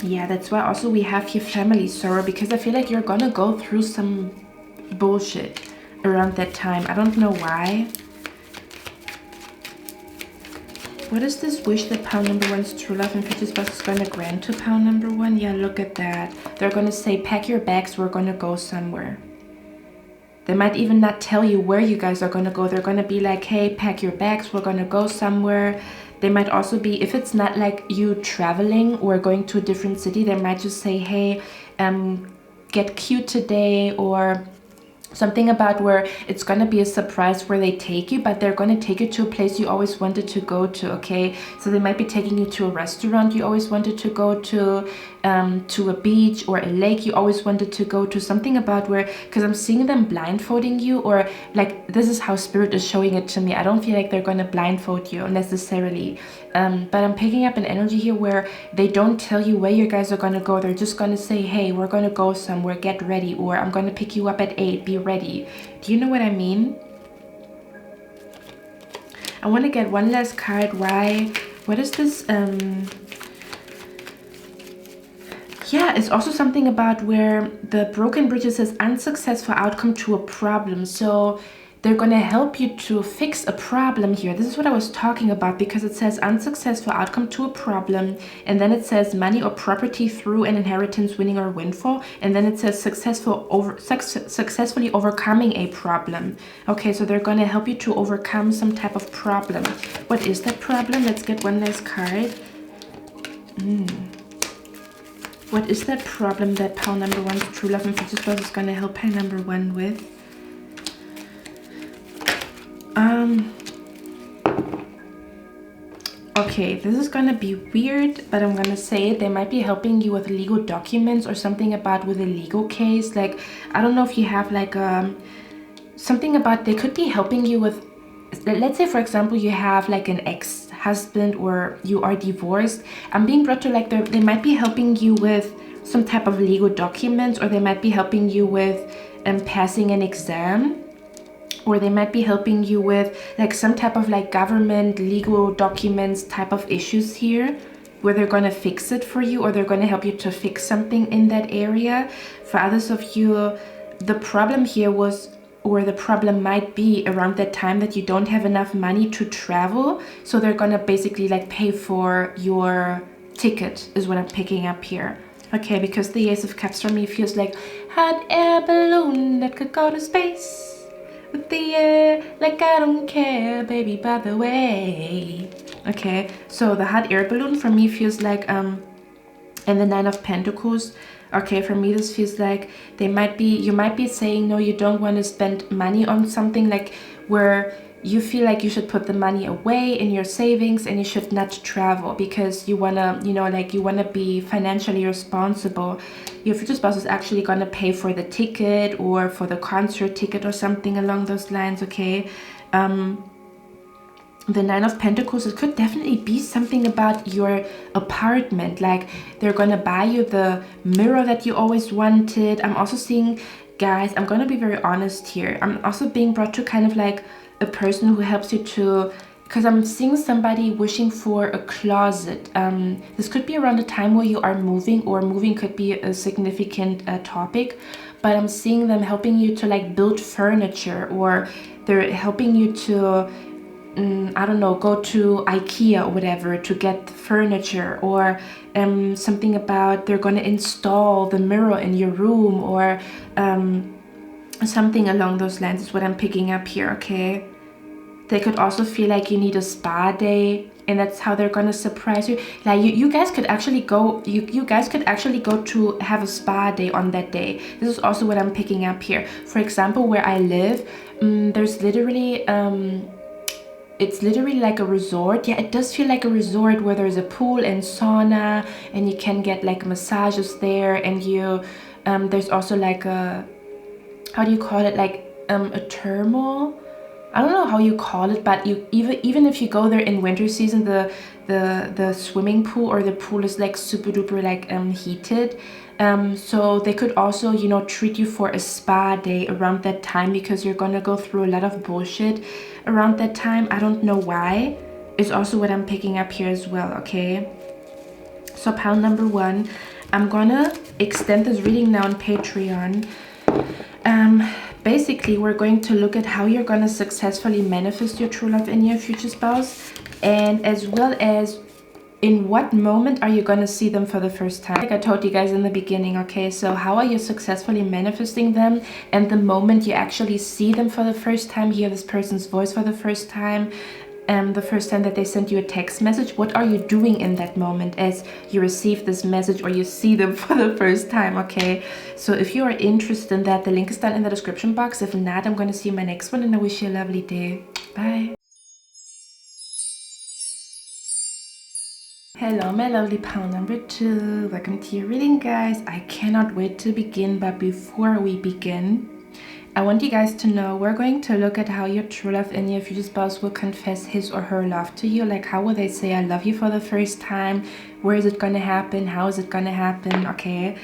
[SPEAKER 1] Yeah, that's why also we have your family sorrow, because I feel like you're gonna go through some bullshit around that time. I don't know why. What is this wish that pile number one's true love and future spouse is gonna grant to pile number one? Yeah, look at that. They're gonna say, pack your bags, we're gonna go somewhere. They might even not tell you where you guys are gonna go. They're gonna be like, hey, pack your bags, we're gonna go somewhere. They might also be, if it's not like you traveling or going to a different city, they might just say, hey, get cute today, or something about where it's going to be a surprise where they take you, but they're going to take you to a place you always wanted to go to, okay? So they might be taking you to a restaurant you always wanted to go to a beach or a lake you always wanted to go to, something about where, because I'm seeing them blindfolding you, or like this is how spirit is showing it to me. I don't feel like they're going to blindfold you necessarily, but I'm picking up an energy here where they don't tell you where you guys are going to go. They're just going to say, hey, we're going to go somewhere, get ready, or I'm going to pick you up at 8, be ready. Do you know what I mean? I want to get one last card. Why? What is this? Yeah, it's also something about where the broken bridge says unsuccessful outcome to a problem. So they're going to help you to fix a problem here. This is what I was talking about, because it says unsuccessful outcome to a problem, and then it says money or property through an inheritance, winning or windfall, and then it says successfully overcoming a problem. Okay, so they're going to help you to overcome some type of problem. What is that problem? Let's get one last card. What is that problem that pile number one's true love and future spouse is going to help pile number one with? Okay, this is gonna be weird, but I'm gonna say it. They might be helping you with legal documents or something about with a legal case. Like, I don't know if you have like something about, they could be helping you with, let's say for example you have like an ex-husband or you are divorced. I'm being brought to like they might be helping you with some type of legal documents, or they might be helping you with passing an exam. or they might be helping you with like some type of like government legal documents type of issues here, where they're going to fix it for you, or they're going to help you to fix something in that area. For others of you, the problem here was, or the problem might be around that time, that you don't have enough money to travel, so they're going to basically like pay for your ticket, is what I'm picking up here. Okay, because the Ace of Cups for me feels like hot air balloon that could go to space with the air, like I don't care, baby, by the way. Okay, so the hot air balloon for me feels like and the Nine of Pentacles. Okay, for me this feels like you might be saying no, you don't want to spend money on something, like where you feel like you should put the money away in your savings and you should not travel because you want to, you know, like you want to be financially responsible. Your future spouse is actually going to pay for the ticket or for the concert ticket or something along those lines. Okay, the Nine of Pentacles, it could definitely be something about your apartment, like they're gonna buy you the mirror that you always wanted. I'm also seeing, guys, I'm gonna be very honest here, I'm also being brought to kind of like a person who helps you to, because I'm seeing somebody wishing for a closet. This could be around the time where you are moving, or moving could be a significant topic, but I'm seeing them helping you to like build furniture, or they're helping you to I don't know, go to IKEA or whatever to get furniture, or something about they're going to install the mirror in your room, or something along those lines is what I'm picking up here. Okay, they could also feel like you need a spa day, and that's how they're going to surprise you. Like you guys could actually go, you guys could actually go to have a spa day on that day. This is also what I'm picking up here. For example, where I live, there's literally it's literally like a resort. Yeah, it does feel like a resort where there's a pool and sauna, and you can get like massages there, and you there's also like a, how do you call it, like a thermal, I don't know how you call it, but you even if you go there in winter season, the swimming pool or the pool is like super duper like heated. So they could also, you know, treat you for a spa day around that time, because you're gonna go through a lot of bullshit around that time. I don't know why. Is also what I'm picking up here as well. Okay, so pile number 1, I'm gonna extend this reading now on Patreon. Basically we're going to look at how you're going to successfully manifest your true love in your future spouse, and as well as in what moment are you going to see them for the first time. Like I told you guys in the beginning. Okay, so how are you successfully manifesting them, and the moment you actually see them for the first time, hear this person's voice for the first time, the first time that they sent you a text message, what are you doing in that moment as you receive this message or you see them for the first time. Okay, so if you are interested in that, the link is down in the description box. If not, I'm going to see you in my next one, and I wish you a lovely day. Bye. Hello my lovely pile number 2, welcome to your reading, guys. I cannot wait to begin, but before we begin, I want you guys to know we're going to look at how your true love and your future spouse will confess his or her love to you. Like, how will they say I love you for the first time? Where is it going to happen? How is it going to happen? Okay,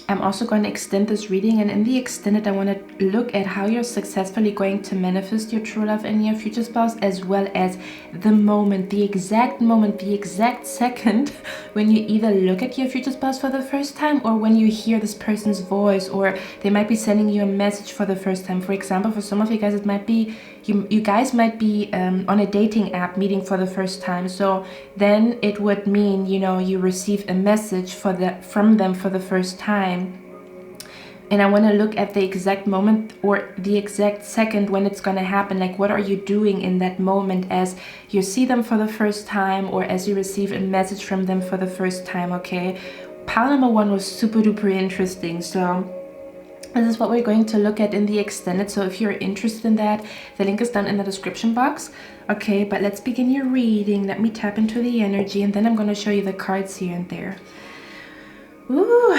[SPEAKER 1] I'm also going to extend this reading, and in the extended I want to look at how you're successfully going to manifest your true love and your future spouse, as well as the moment, the exact second when you either look at your future spouse for the first time, or when you hear this person's voice, or they might be sending you a message for the first time. For example, for some of you guys, it might be you guys might be on a dating app meeting for the first time. So then it would mean, you know, you receive a message from them for the first time. And I want to look at the exact moment or the exact second when it's going to happen. Like, what are you doing in that moment as you see them for the first time, or as you receive a message from them for the first time. Okay, pile number 1 was super duper interesting, so this is what we're going to look at in the extended. So if you're interested in that, the link is down in the description box. Okay, but let's begin your reading. Let me tap into the energy, and then I'm going to show you the cards here and there. Ooh,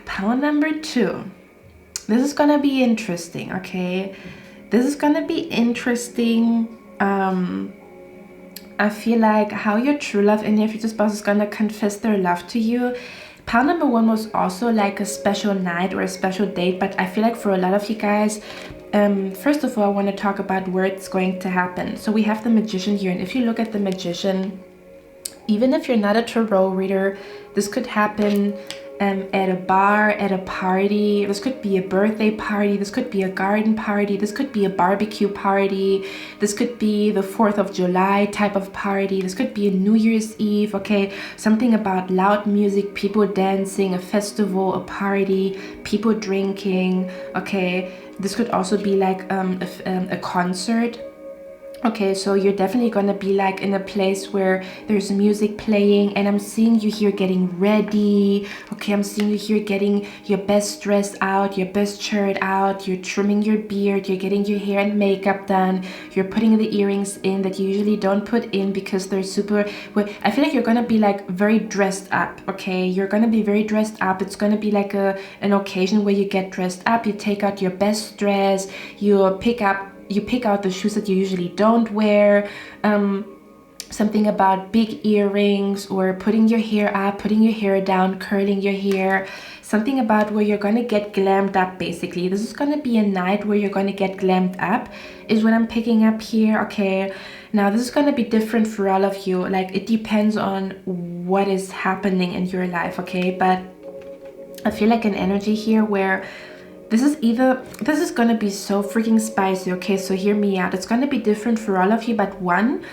[SPEAKER 1] pile number 2. This is gonna be interesting. Okay, this is gonna be interesting. I feel like how your true love and your future spouse is gonna confess their love to you Pile number 1 was also like a special night or a special date, but I feel like for a lot of you guys, first of all, I want to talk about where it's going to happen. So we have the Magician here, and if you look at the Magician, even if you're not a tarot reader, this could happen at a bar, at a party. This could be a birthday party, this could be a garden party, this could be a barbecue party, this could be the 4th of July type of party, this could be a New Year's Eve, okay? Something about loud music, people dancing, a festival, a party, people drinking, okay? This could also be like a concert. Okay, so you're definitely gonna be like in a place where there's music playing, and I'm seeing you here getting ready. Okay, I'm seeing you here getting your best dress out, your best shirt out, you're trimming your beard, you're getting your hair and makeup done, you're putting the earrings in that you usually don't put in because they're super, well, I feel like you're gonna be like very dressed up, okay? You're gonna be very dressed up. It's gonna be like an occasion where you get dressed up, you take out your best dress, you pick out the shoes that you usually don't wear, something about big earrings, or putting your hair up, putting your hair down, curling your hair, something about where you're gonna get glammed up. Basically, this is gonna be a night where you're gonna get glammed up, is what I'm picking up here, okay? Now this is gonna be different for all of you, like it depends on what is happening in your life, okay? But I feel like an energy here where this is gonna be so freaking spicy, okay? So hear me out. It's gonna be different for all of you, but one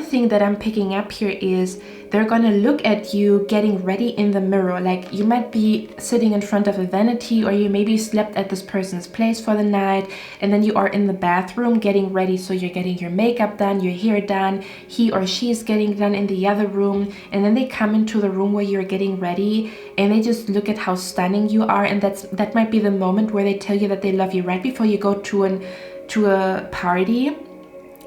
[SPEAKER 1] thing that I'm picking up here is they're gonna look at you getting ready in the mirror. Like you might be sitting in front of a vanity, or you maybe slept at this person's place for the night, and then you are in the bathroom getting ready. So you're getting your makeup done, your hair done, he or she is getting done in the other room, and then they come into the room where you're getting ready, and they just look at how stunning you are, and that might be the moment where they tell you that they love you right before you go to a party,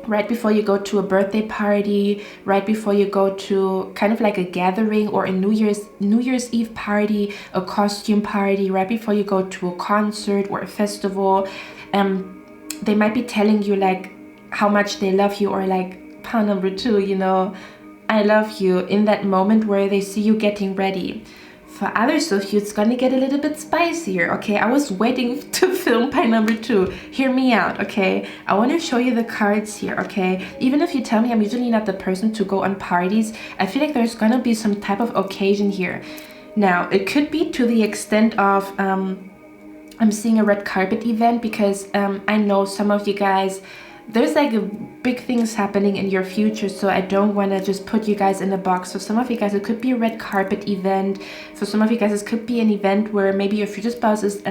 [SPEAKER 1] right before you go to a birthday party, right before you go to kind of like a gathering or a New Year's Eve party, a costume party, right before you go to a concert or a festival. They might be telling you like how much they love you, or like pile number 2, you know, I love you, in that moment where they see you getting ready. For others of you, it's gonna get a little bit spicier, okay? I was waiting to film pile number 2. Hear me out, okay? I want to show you the cards here, okay? Even if you tell me I'm usually not the person to go on parties, I feel like there's gonna be some type of occasion here. Now, it could be to the extent of, I'm seeing a red carpet event, because I know some of you guys, there's like big things happening in your future, so I don't want to just put you guys in a box. For some of you guys, it could be a red carpet event. For some of you guys, it could be an event where maybe your future spouse is,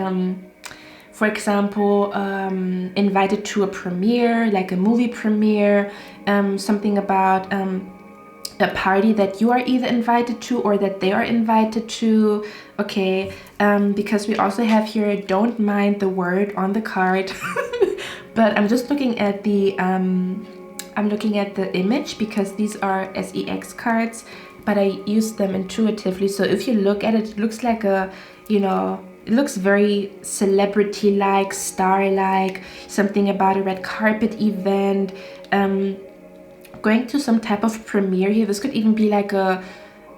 [SPEAKER 1] for example, invited to a premiere, like a movie premiere, something about a party that you are either invited to or that they are invited to, okay? Because we also have here, don't mind the word on the card. But I'm just looking at the image, because these are SEX cards, but I use them intuitively. So if you look at it, it looks like a, you know, it looks very celebrity-like, star-like, something about a red carpet event, going to some type of premiere here. This could even be like a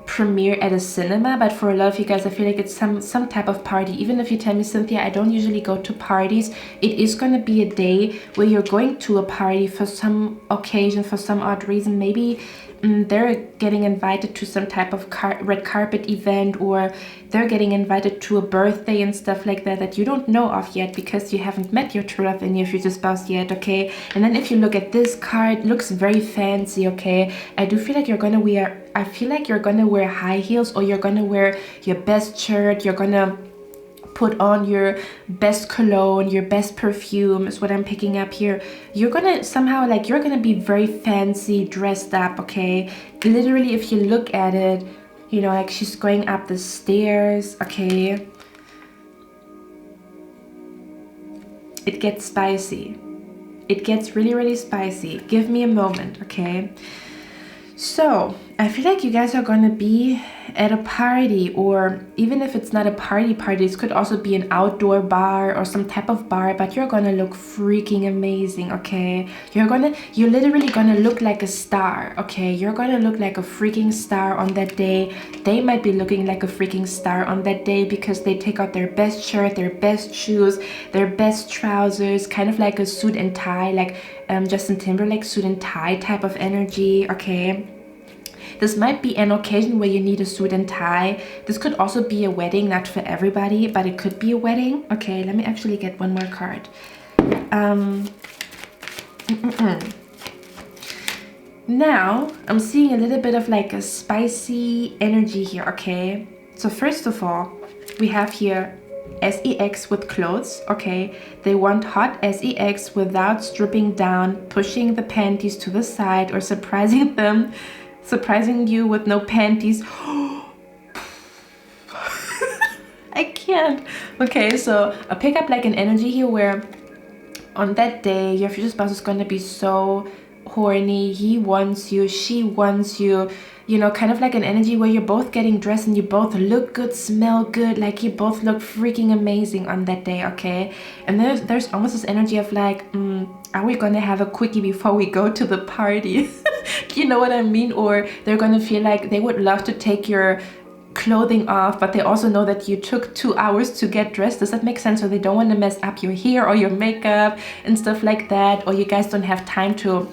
[SPEAKER 1] premiere at a cinema, but for a lot of you guys, I feel like it's some type of party. Even if you tell me, Cynthia, I don't usually go to parties, it is going to be a day where you're going to a party for some occasion, for some odd reason. Maybe they're getting invited to some type of red carpet event, or they're getting invited to a birthday and stuff like that that you don't know of yet, because you haven't met your true love and your future spouse yet, okay? And then if you look at this card, it looks very fancy, okay? I do feel like you're gonna wear high heels, or you're gonna wear your best shirt, you're gonna put on your best cologne, your best perfume, is what I'm picking up here. You're gonna somehow, like, you're gonna be very fancy, dressed up, okay? Literally, if you look at it, you know, like she's going up the stairs, okay? It gets spicy. It gets really, really spicy. Give me a moment, okay? So, I feel like you guys are gonna be at a party, or even if it's not a party, this could also be an outdoor bar or some type of bar, but you're gonna look freaking amazing, okay? You're literally gonna look like a star, okay? You're gonna look like a freaking star on that day. They might be looking like a freaking star on that day because they take out their best shirt, their best shoes, their best trousers, kind of like a suit and tie, like Justin Timberlake suit and tie type of energy, okay? This might be an occasion where you need a suit and tie. This could also be a wedding, not for everybody, but it could be a wedding. Okay, let me actually get one more card. Now, I'm seeing a little bit of like a spicy energy here, okay? So first of all, we have here sex with clothes, okay? They want hot sex without stripping down, pushing the panties to the side, or surprising you with no panties. I can't. Okay, so I pick up like an energy here where on that day your future spouse is going to be so horny. He wants you, she wants you, you know, kind of like an energy where you're both getting dressed and you both look good, smell good, like you both look freaking amazing on that day, okay? And there's almost this energy of like, are we gonna have a quickie before we go to the party? You know what I mean? Or they're gonna feel like they would love to take your clothing off, but they also know that you took 2 hours to get dressed. Does that make sense? So they don't want to mess up your hair or your makeup and stuff like that, or you guys don't have time to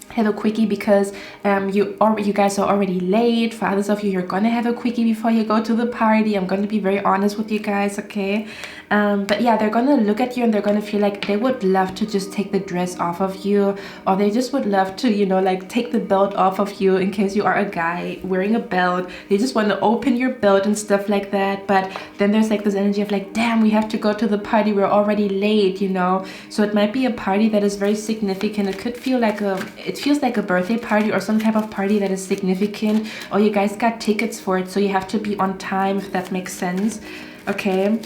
[SPEAKER 1] have a quickie because you guys are already late. For others of you, you're gonna have a quickie before you go to the party. I'm gonna be very honest with you guys, okay? But yeah, they're gonna look at you and they're gonna feel like they would love to just take the dress off of you, or they just would love to, you know, like take the belt off of you in case you are a guy wearing a belt. They just want to open your belt and stuff like that. But then there's like this energy of like, damn, we have to go to the party, we're already late, you know? So it might be a party that is very significant. It could feel like it feels like a birthday party or some type of party that is significant, or you guys got tickets for it, so you have to be on time, if that makes sense, okay?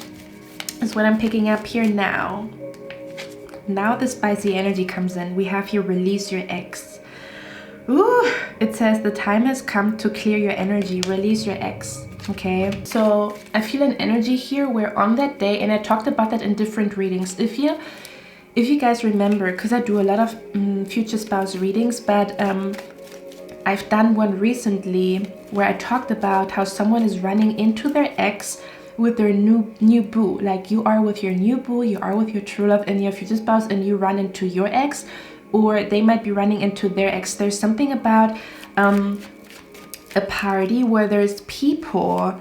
[SPEAKER 1] Is what I'm picking up here now. Now the spicy energy comes in. We have here release your ex. Ooh, it says the time has come to clear your energy, release your ex. Okay, so I feel an energy here where on that day, and I talked about that in different readings. If you guys remember, because I do a lot of future spouse readings, but I've done one recently where I talked about how someone is running into their ex with their new boo. Like you are with your new boo, you are with your true love and your future spouse, and you run into your ex, or they might be running into their ex. There's something about a party where there's people,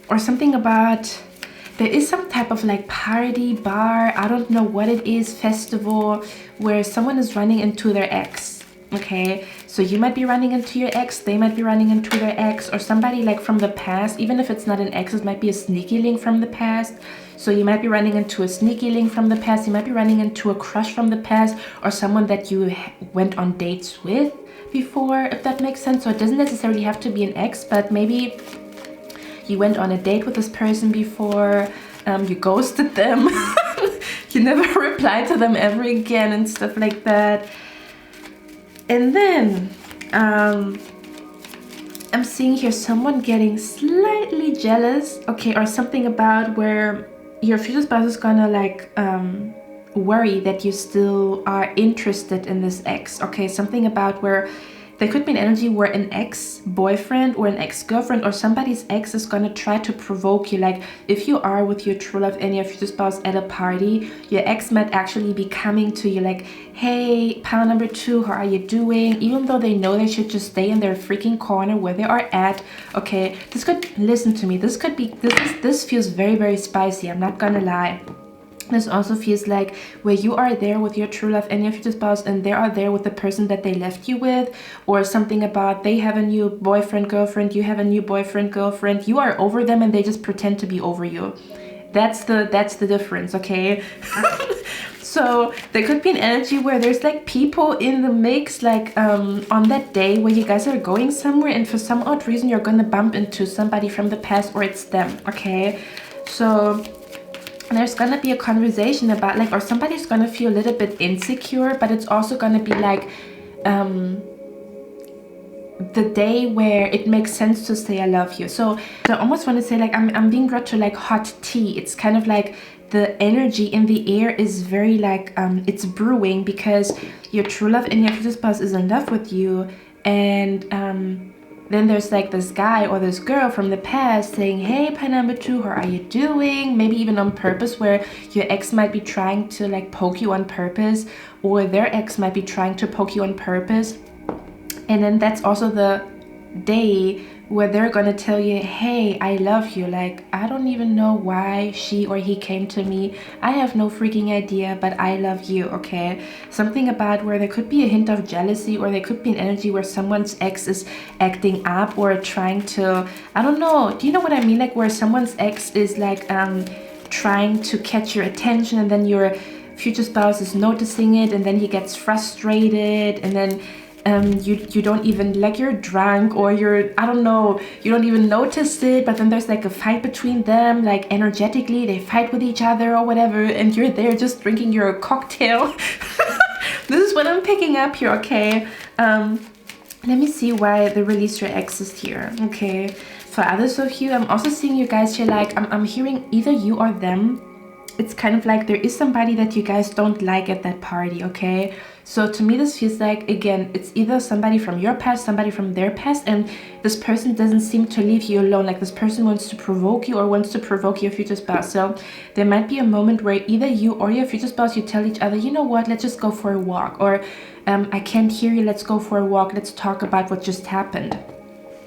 [SPEAKER 1] or something about, there is some type of like party, bar, I don't know what it is, festival, where someone is running into their ex, okay? So you might be running into your ex, they might be running into their ex, or somebody like from the past. Even if it's not an ex, it might be a sneaky link from the past. So you might be running into a sneaky link from the past, you might be running into a crush from the past, or someone that you went on dates with before, if that makes sense. So it doesn't necessarily have to be an ex, but maybe you went on a date with this person before, you ghosted them, you never replied to them ever again and stuff like that. And then I'm seeing here someone getting slightly jealous, okay, or something about where your future spouse is gonna like worry that you still are interested in this ex, okay? Something about where there could be an energy where an ex-boyfriend or an ex-girlfriend or somebody's ex is going to try to provoke you. Like if you are with your true love and your future spouse at a party, your ex might actually be coming to you like, hey, pal number 2, how are you doing? Even though they know they should just stay in their freaking corner where they are at. Okay, this could, listen to me, this could be, this feels very, very spicy. I'm not gonna lie. This also feels like where you are there with your true love and your future spouse, and they are there with the person that they left you with, or something about they have a new boyfriend, girlfriend, you have a new boyfriend, girlfriend, you are over them and they just pretend to be over you. That's the difference, okay? So there could be an energy where there's like people in the mix, like on that day where you guys are going somewhere, and for some odd reason you're gonna bump into somebody from the past, or it's them, okay? So there's gonna be a conversation about like, or somebody's gonna feel a little bit insecure, but it's also gonna be like the day where it makes sense to say I love you. So I almost want to say like I'm being brought to like hot tea. It's kind of like the energy in the air is very like it's brewing, because your true love and your future spouse is in love with you, and then there's like this guy or this girl from the past saying, hey, pie number 2, how are you doing? Maybe even on purpose, where your ex might be trying to like poke you on purpose, or their ex might be trying to poke you on purpose. And then that's also the day where they're gonna tell you, hey, I love you. Like, I don't even know why she or he came to me. I have no freaking idea, but I love you, okay? Something about where there could be a hint of jealousy, or there could be an energy where someone's ex is acting up or trying to, I don't know. Do you know what I mean? Like where someone's ex is like trying to catch your attention, and then your future spouse is noticing it, and then he gets frustrated, and then you don't even, like, you're drunk, or you're, I don't know, you don't even notice it, but then there's like a fight between them, like energetically they fight with each other or whatever, and you're there just drinking your cocktail. This is what I'm picking up here, okay? Let me see why the release your ex is here, okay? For others of you, I'm also seeing you guys here, like I'm hearing either you or them. It's kind of like there is somebody that you guys don't like at that party, okay? So to me, this feels like, again, it's either somebody from your past, somebody from their past, and this person doesn't seem to leave you alone. Like this person wants to provoke you or wants to provoke your future spouse. So there might be a moment where either you or your future spouse, you tell each other, you know what, let's just go for a walk. Or I can't hear you, let's go for a walk. Let's talk about what just happened.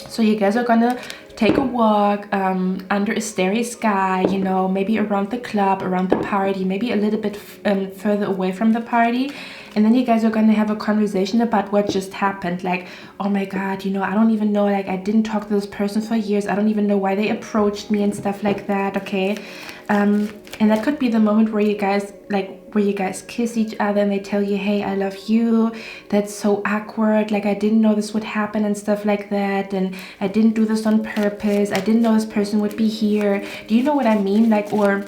[SPEAKER 1] So you guys are gonna take a walk under a starry sky, you know, maybe around the club, around the party, maybe a little bit further away from the party. And then you guys are going to have a conversation about what just happened. Like, oh my God, you know, I don't even know, like, I didn't talk to this person for years. I don't even know why they approached me and stuff like that, okay? And that could be the moment where you guys, kiss each other and they tell you, hey, I love you. That's so awkward. Like, I didn't know this would happen and stuff like that. And I didn't do this on purpose. I didn't know this person would be here. Do you know what I mean? Like, or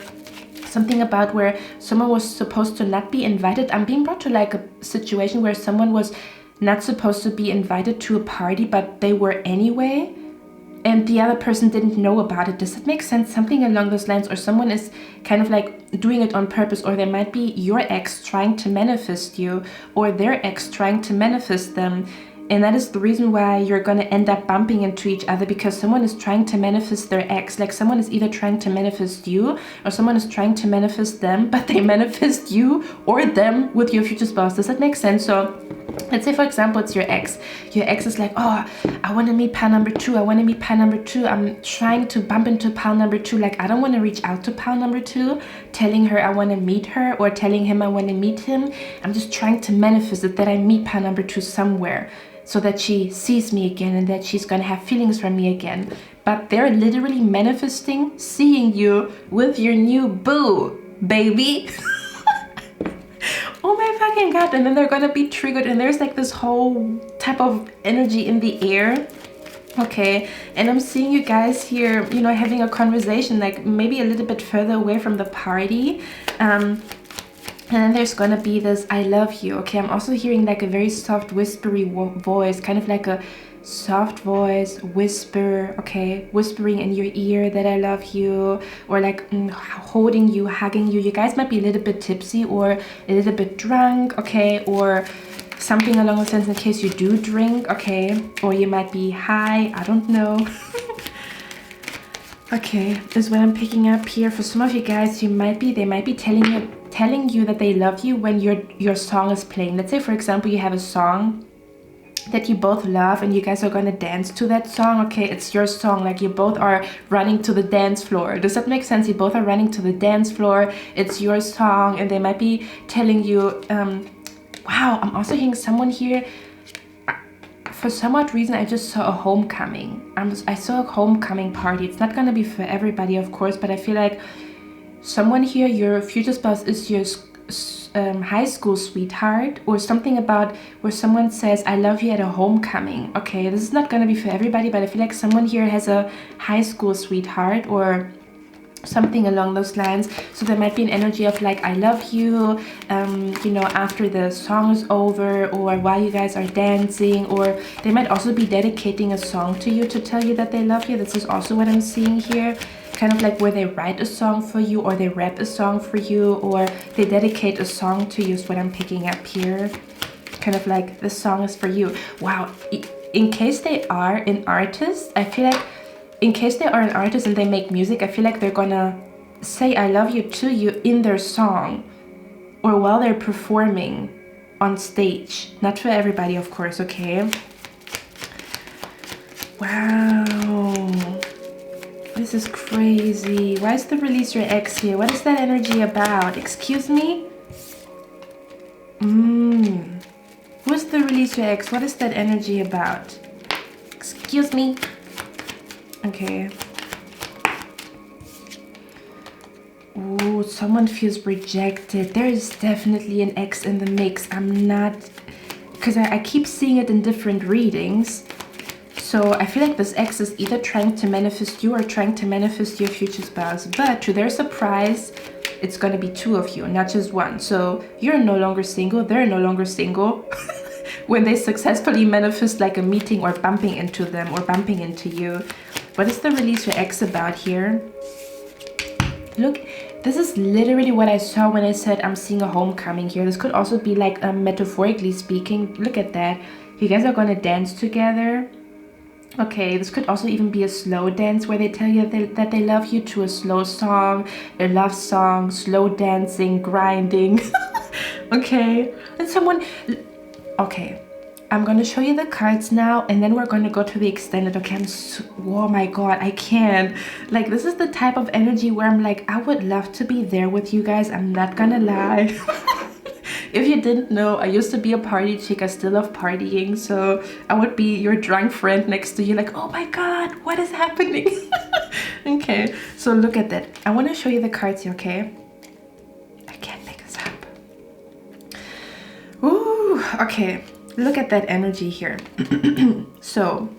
[SPEAKER 1] something about where someone was supposed to not be invited. I'm being brought to like a situation where someone was not supposed to be invited to a party, but they were anyway, and the other person didn't know about it. Does that make sense? Something along those lines. Or someone is kind of like doing it on purpose, or there might be your ex trying to manifest you, or their ex trying to manifest them. And that is the reason why you're going to end up bumping into each other, because someone is trying to manifest their ex. Like someone is either trying to manifest you, or someone is trying to manifest them, but they manifest you or them with your future spouse. Does that make sense? So let's say, for example, it's your ex. Your ex is like, oh, I want to meet pal number 2. I want to meet pal number 2. I'm trying to bump into pal number 2. Like, I don't want to reach out to pal number 2, telling her I want to meet her, or telling him I want to meet him. I'm just trying to manifest it, that I meet pal number 2 somewhere, so that she sees me again and that she's gonna have feelings for me again. But they're literally manifesting seeing you with your new boo, baby. Oh my fucking God. And then they're gonna be triggered, and there's like this whole type of energy in the air. Okay, and I'm seeing you guys here, you know, having a conversation, like maybe a little bit further away from the party. And then there's gonna be this I love you, okay? I'm also hearing like a very soft whispery voice, kind of like a soft voice, whisper, okay? Whispering in your ear that I love you, or like holding you, hugging you. You guys might be a little bit tipsy or a little bit drunk, okay? Or something along those lines in case you do drink, okay? Or you might be high, I don't know. Okay, this is what I'm picking up here. For some of you guys, they might be telling you that they love you when your song is playing. Let's say, for example, you have a song that you both love and you guys are gonna dance to that song. Okay, it's your song, like you both are running to the dance floor. Does that make sense? You both are running to the dance floor, it's your song, and they might be telling you, wow, I'm also hearing someone here. For some odd reason, I just saw a homecoming. I saw a homecoming party. It's not gonna be for everybody, of course, but I feel like someone here, your future spouse, is your high school sweetheart, or something about where someone says I love you at a homecoming. Okay, this is not gonna be for everybody, but I feel like someone here has a high school sweetheart, or something along those lines. So there might be an energy of like, I love you, you know, after the song is over, or while you guys are dancing, or they might also be dedicating a song to you to tell you that they love you. This is also what I'm seeing here. Kind of like where they write a song for you, or they rap a song for you, or they dedicate a song to you is what I'm picking up here. Kind of like, this song is for you. Wow. In case they are an artist, I feel like in case they are an artist and they make music, I feel like they're gonna say I love you to you in their song or while they're performing on stage. Not for everybody, of course, okay? Wow. This is crazy. Why is the release your ex here? What is that energy about? Excuse me? Who's the release your ex? What is that energy about? Excuse me? Okay. Oh, someone feels rejected. There is definitely an ex in the mix. I'm not... Because I keep seeing it in different readings. So I feel like this ex is either trying to manifest you or trying to manifest your future spouse. But to their surprise, it's going to be two of you, not just one. So you're no longer single. They're no longer single. When they successfully manifest like a meeting or bumping into them or bumping into you. What is the release your ex about here? Look, this is literally what I saw when I said I'm seeing a homecoming here. This could also be like metaphorically speaking. Look at that. You guys are going to dance together. Okay, this could also even be a slow dance where they tell you that they love you to a slow song, a love song, slow dancing, grinding. Okay, and someone... Okay, I'm going to show you the cards now, and then we're going to go to the extended. Okay, oh my god, I can't. Like, this is the type of energy where I'm like, I would love to be there with you guys. I'm not gonna lie. If you didn't know, I used to be a party chick. I still love partying, so I would be your drunk friend next to you like, oh my god, what is happening? Okay, so look at that. I want to show you the cards here, okay? I can't pick this up. Ooh, okay. Look at that energy here. So,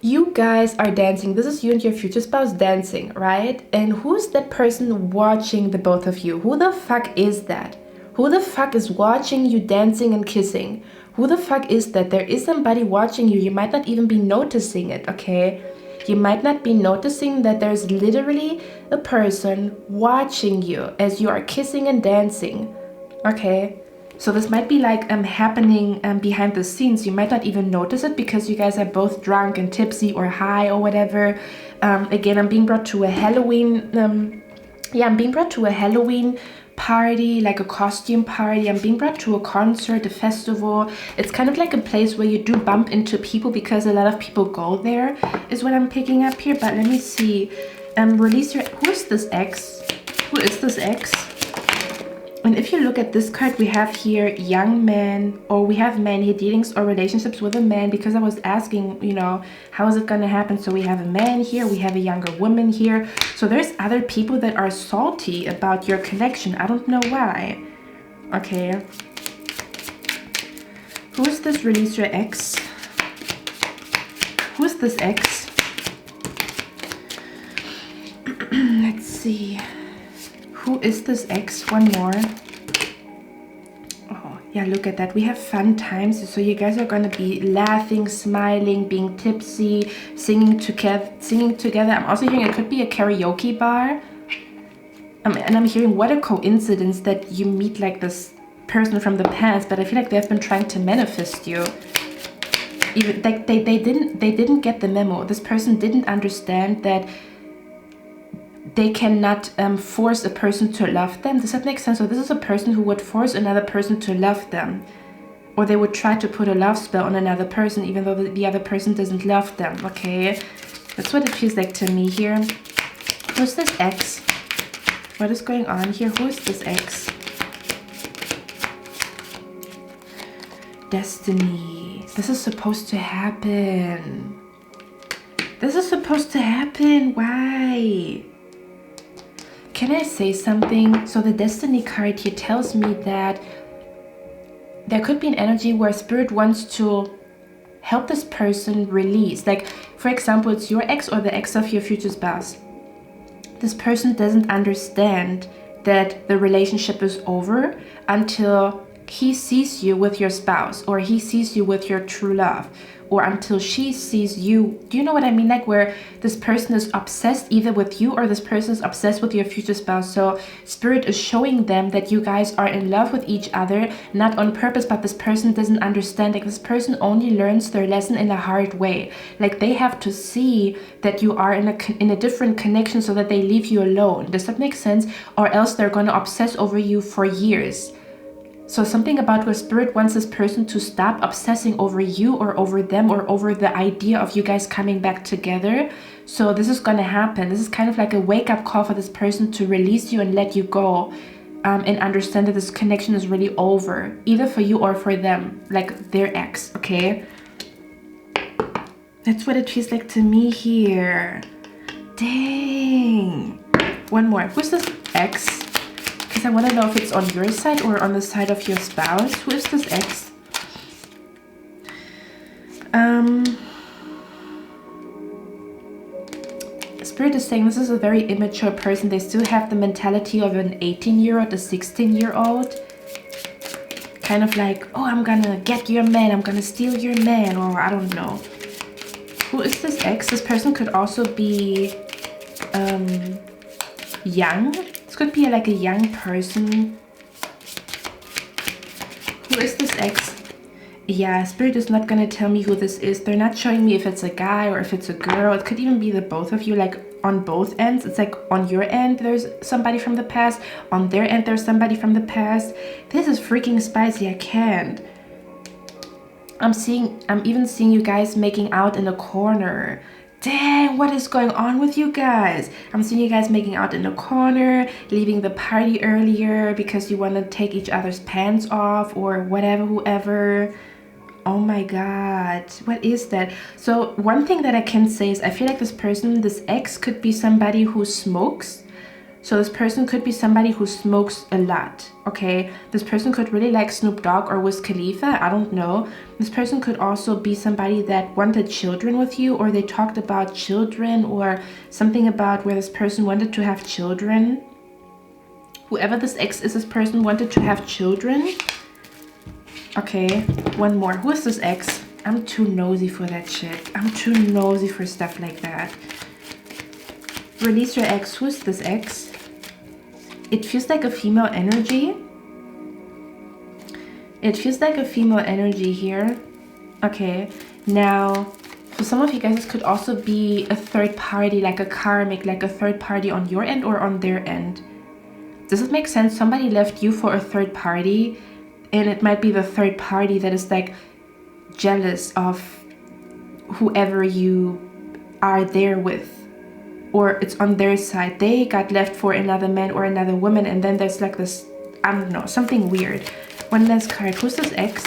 [SPEAKER 1] you guys are dancing. This is you and your future spouse dancing, right? And who's that person watching the both of you? Who the fuck is that? Who the fuck is watching you dancing and kissing? Who the fuck is that? There is somebody watching you. You might not even be noticing it, okay? You might not be noticing that there's literally a person watching you as you are kissing and dancing, okay? So this might be like happening behind the scenes. You might not even notice it because you guys are both drunk and tipsy or high or whatever. Again, I'm being brought to a Halloween, I'm being brought to a Halloween party, like a costume party. I'm being brought to a concert, a festival. It's kind of like a place where you do bump into people because a lot of people go there, is what I'm picking up here. But let me see. Release your... Who is this ex? Who is this ex? And if you look at this card, we have here young man, or we have men here, dealings or relationships with a man, because I was asking, you know, how is it going to happen? So we have a man here, we have a younger woman here. So there's other people that are salty about your connection. I don't know why. Okay. Who is this release your ex? Who is this ex? Let's see. Who is this ex? One more. Oh, yeah, look at that. We have fun times. So you guys are going to be laughing, smiling, being tipsy, singing together. I'm also hearing it could be a karaoke bar. And I'm hearing what a coincidence that you meet like this person from the past, but I feel like they've been trying to manifest you. Even like they didn't get the memo. This person didn't understand that they cannot force a person to love them. Does that make sense? So this is a person who would force another person to love them. Or they would try to put a love spell on another person even though the other person doesn't love them, okay? That's what it feels like to me here. Who's this ex? What is going on here? Who is this ex? Destiny. This is supposed to happen. This is supposed to happen. Why? Can I say something? So the Destiny card here tells me that there could be an energy where Spirit wants to help this person release. Like, for example, it's your ex or the ex of your future spouse. This person doesn't understand that the relationship is over until he sees you with your spouse, or he sees you with your true love, or until she sees you. Do you know what I mean? Like, where this person is obsessed either with you or this person is obsessed with your future spouse. So Spirit is showing them that you guys are in love with each other, not on purpose, but this person doesn't understand. Like, this person only learns their lesson in a hard way. Like, they have to see that you are in a different connection so that they leave you alone. Does that make sense? Or else they're going to obsess over you for years. So something about where Spirit wants this person to stop obsessing over you or over them or over the idea of you guys coming back together. So this is going to happen. This is kind of like a wake-up call for this person to release you and let you go, and understand that this connection is really over, either for you or for them, like their ex, okay? That's what it feels like to me here. Dang. One more. Who's this ex? Because I want to know if it's on your side or on the side of your spouse. Who is this ex? Spirit is saying this is a very immature person. They still have the mentality of an 18-year-old, a 16-year-old. Kind of like, oh, I'm gonna get your man, I'm gonna steal your man, or I don't know. Who is this ex? This person could also be young. This could be like a young person. Who is this ex? Yeah, Spirit is not gonna tell me who this is. They're not showing me if it's a guy or if it's a girl. It could even be the both of you, like on both ends. It's like on your end there's somebody from the past, on their end there's somebody from the past. This is freaking spicy. I can't. I'm even seeing you guys making out in a corner. Dang, what is going on with you guys? I'm seeing you guys making out in a corner, leaving the party earlier because you want to take each other's pants off or whatever, whoever. Oh my god, what is that? So one thing that I can say is I feel like this person, this ex, could be somebody who smokes. So this person could be somebody who smokes a lot, okay? This person could really like Snoop Dogg or Wiz Khalifa, I don't know. This person could also be somebody that wanted children with you, or they talked about children, or something about where this person wanted to have children. Whoever this ex is, this person wanted to have children. Okay, one more. Who is this ex? I'm too nosy for that shit. I'm too nosy for stuff like that. Release your ex. Who is this ex? It feels like a female energy. It feels like a female energy here. Okay, now for some of you guys, this could also be a third party, like a karmic, like a third party on your end or on their end. Does it make sense? Somebody left you for a third party, and it might be the third party that is like jealous of whoever you are there with. Or it's on their side. They got left for another man or another woman, and then there's like this, I don't know, something weird. One last card. Who's this ex?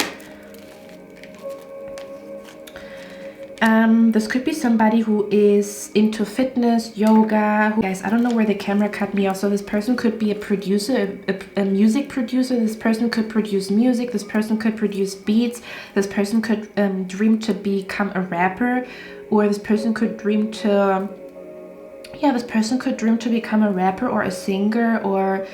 [SPEAKER 1] This could be somebody who is into fitness, yoga. Guys, I don't know where the camera cut me off. So this person could be a producer, a music producer. This person could produce music. This person could produce beats. This person could dream to become a rapper, or this person could dream to... Yeah, this person could dream to become a rapper or a singer, or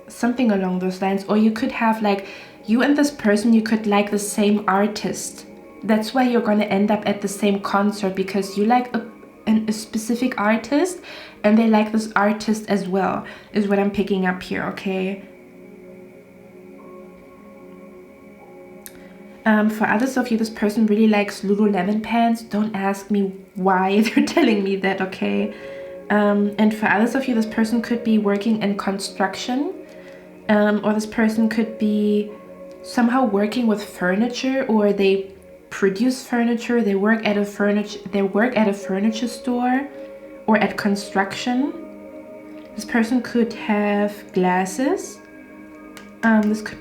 [SPEAKER 1] something along those lines. Or you could have like, you and this person, you could like the same artist. That's why you're going to end up at the same concert, because you like a specific artist and they like this artist as well, is what I'm picking up here, okay? For others of you, this person really likes Lululemon pants. Don't ask me why they're telling me that, okay? And for others of you, this person could be working in construction, or this person could be somehow working with furniture, or they produce furniture, they work at a furniture store, or at construction. This person could have glasses.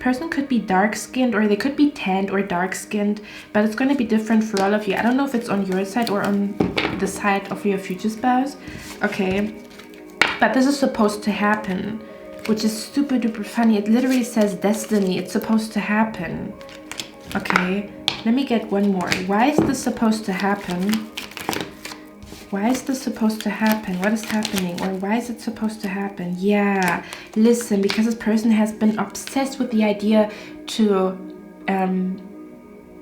[SPEAKER 1] Person could be dark-skinned, or they could be tanned or dark-skinned, but it's going to be different for all of you. I don't know if it's on your side or on the side of your future spouse. Okay, but this is supposed to happen, which is super duper funny. It literally says destiny. It's supposed to happen. Okay, Let me get one more. Why is this supposed to happen? Why is this supposed to happen? What is happening? Or why is it supposed to happen? Yeah, listen, because this person has been obsessed with the idea to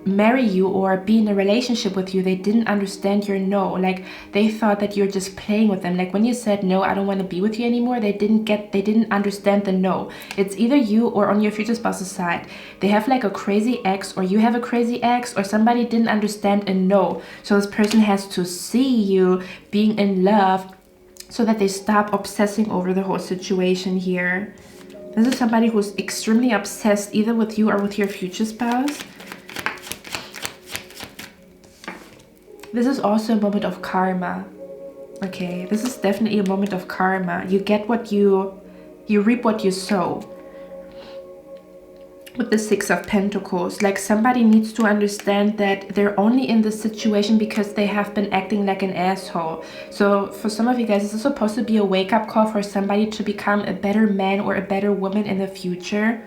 [SPEAKER 1] marry you or be in a relationship with you. They didn't understand your no. Like, they thought that you're just playing with them. Like, when you said no, I don't want to be with you anymore, they didn't understand the no. It's either you or on your future spouse's side. They have like a crazy ex, or you have a crazy ex, or somebody didn't understand a no. So this person has to see you being in love so that they stop obsessing over the whole situation here. This is somebody who's extremely obsessed either with you or with your future spouse. This is also a moment of karma. Okay, this is definitely a moment of karma. You get what you reap what you sow. With the Six of Pentacles, like, somebody needs to understand that they're only in this situation because they have been acting like an asshole. So for some of you guys, this is supposed to be a wake-up call for somebody to become a better man or a better woman in the future.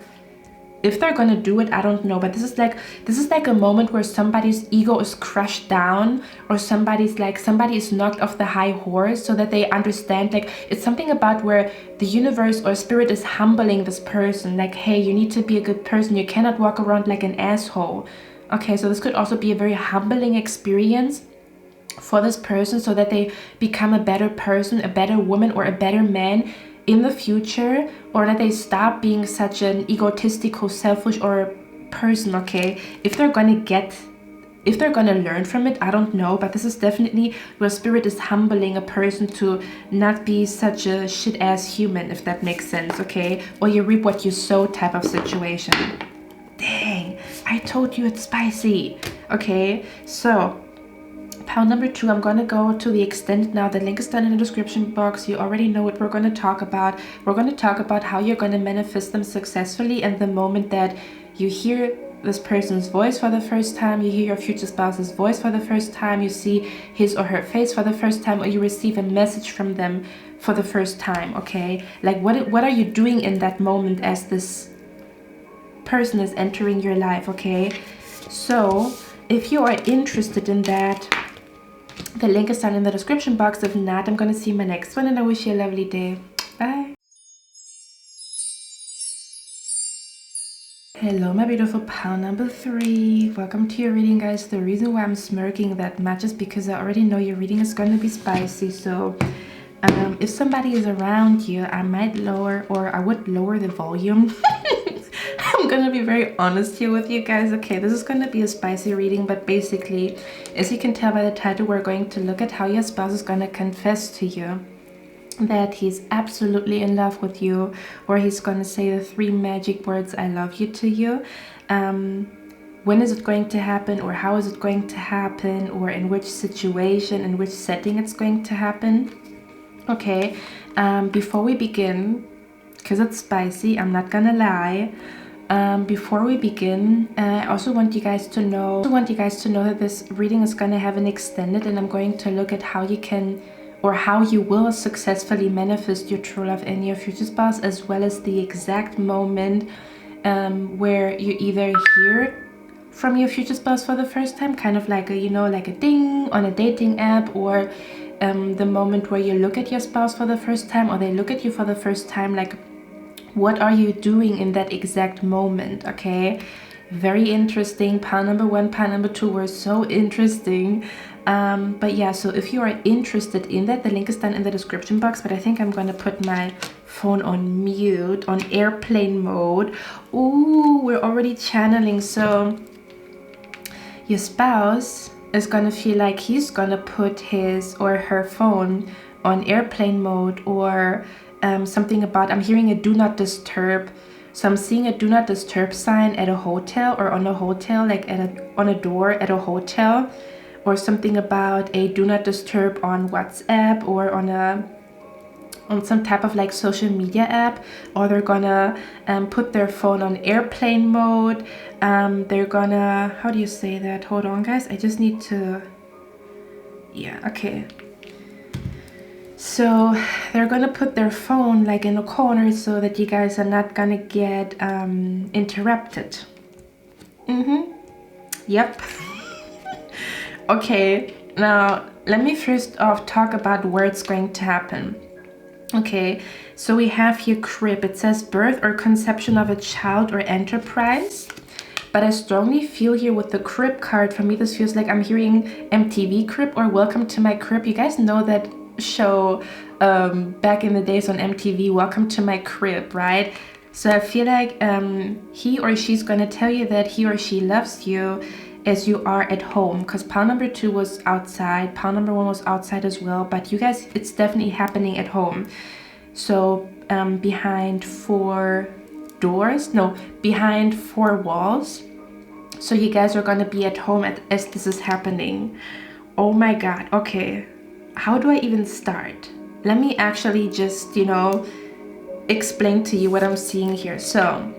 [SPEAKER 1] If they're gonna do it, I don't know, but this is like a moment where somebody's ego is crushed down, or somebody is knocked off the high horse, so that they understand, like, it's something about where the universe or spirit is humbling this person, like, hey, you need to be a good person, you cannot walk around like an asshole. Okay, so this could also be a very humbling experience for this person, so that they become a better person, a better woman, or a better man in the future, or that they stop being such an egotistical, selfish or person. Okay, if they're gonna learn from it, I don't know, but this is definitely where spirit is humbling a person to not be such a shit ass human, if that makes sense. Okay, or you reap what you sow type of situation. Dang, I told you it's spicy. Okay, so pile number 2, I'm gonna go to the extended now. The link is down in the description box. You already know what we're gonna talk about. We're gonna talk about how you're gonna manifest them successfully, and the moment that you hear this person's voice for the first time, you hear your future spouse's voice for the first time, you see his or her face for the first time, or you receive a message from them for the first time. Okay, like, what are you doing in that moment as this person is entering your life? Okay, so if you are interested in that, the link is down in the description box. If not, I'm going to see you in my next one, and I wish you a lovely day. Bye. Hello, my beautiful pile number 3. Welcome to your reading, guys. The reason why I'm smirking that much is because I already know your reading is going to be spicy. So if somebody is around you, I might lower, or I would lower the volume. I'm gonna be very honest here with you guys. Okay, this is gonna be a spicy reading, but basically, as you can tell by the title, we're going to look at how your spouse is gonna confess to you that he's absolutely in love with you, or he's gonna say the 3 magic words, I love you, to you. When is it going to happen, or how is it going to happen, or in which situation, in which setting it's going to happen. Okay, before we begin, because it's spicy, I'm not gonna lie. Before we begin, I also want you guys to know that this reading is going to have an extended, and I'm going to look at how you can, or how you will successfully manifest your true love and your future spouse, as well as the exact moment where you either hear from your future spouse for the first time, kind of like a, you know, like a ding on a dating app, or the moment where you look at your spouse for the first time, or they look at you for the first time. Like, what are you doing in that exact moment? Okay, very interesting. Pile number 1, pile number 2 were so interesting. But yeah, so if you are interested in that, the link is down in the description box. But I think I'm gonna put my phone on mute, on airplane mode. Ooh, we're already channeling. So your spouse is gonna feel like he's gonna put his or her phone on airplane mode, or something about, I'm hearing a do not disturb. So I'm seeing a do not disturb sign at a hotel, or on a hotel, like on a door at a hotel, or something about a do not disturb on WhatsApp, or on some type of like social media app, or they're gonna put their phone on airplane mode. They're gonna, how do you say that? Hold on, guys, I just need to, yeah, okay. So they're gonna put their phone like in a corner so that you guys are not gonna get interrupted. Yep. Okay, now let me first off talk about where it's going to happen. Okay, so we have here crib. It says birth or conception of a child or enterprise. But I strongly feel here with the crib card, for me this feels like I'm hearing MTV Crib or Welcome to My Crib. You guys know that show back in the days on MTV, Welcome to My Crib, right? So I feel like he or she's gonna tell you that he or she loves you as you are at home, because pile number 2 was outside, pile number 1 was outside as well, but you guys, it's definitely happening at home. So behind 4 doors, no, behind 4 walls. So you guys are gonna be at home as this is happening. Oh my god. Okay, how do I even start? Let me actually just, you know, explain to you what I'm seeing here. So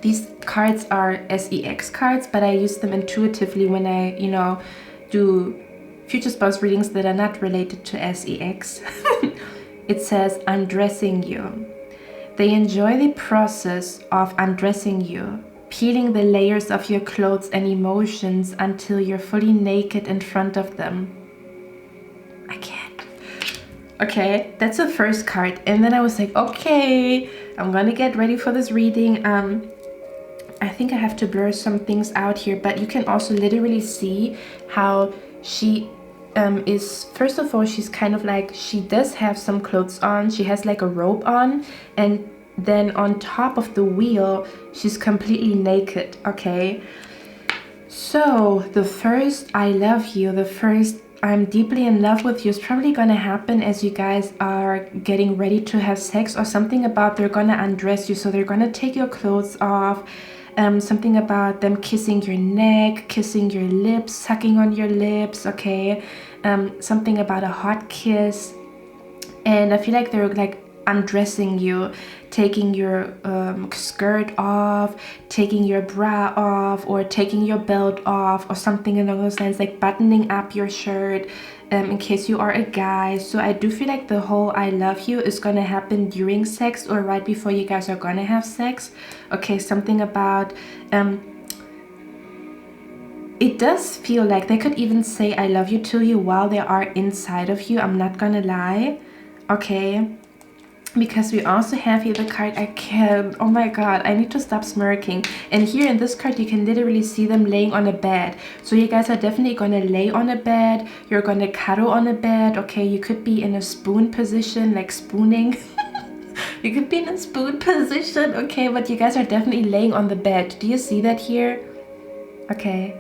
[SPEAKER 1] these cards are SEX cards, but I use them intuitively when I, you know, do future spouse readings that are not related to SEX. It says undressing you. They enjoy the process of undressing you, peeling the layers of your clothes and emotions until you're fully naked in front of them. I can't. Okay, that's the first card. And then I was like, okay, I'm gonna get ready for this reading. I think I have to blur some things out here, but you can also literally see how she is, first of all, she's kind of like, she does have some clothes on, she has like a robe on, and then on top of the wheel she's completely naked. Okay, so the first I love you, the first I'm deeply in love with you is probably gonna happen as you guys are getting ready to have sex, or something about they're gonna undress you, so they're gonna take your clothes off. Something about them kissing your neck, kissing your lips, sucking on your lips, okay? Something about a hot kiss. And I feel like they're like undressing you, taking your skirt off, taking your bra off, or taking your belt off, or something along those lines, like buttoning up your shirt in case you are a guy. So I do feel like the whole I love you is gonna happen during sex or right before you guys are gonna have sex. Okay, something about it does feel like they could even say I love you to you while they are inside of you. I'm not gonna lie. Okay, because we also have here the card I can't, oh my god, I need to stop smirking. And here in this card you can literally see them laying on a bed. So you guys are definitely gonna lay on a bed, you're gonna cuddle on a bed. Okay, you could be in a spoon position, like spooning. You could be in a spoon position, okay, but you guys are definitely laying on the bed. Do you see that here? Okay,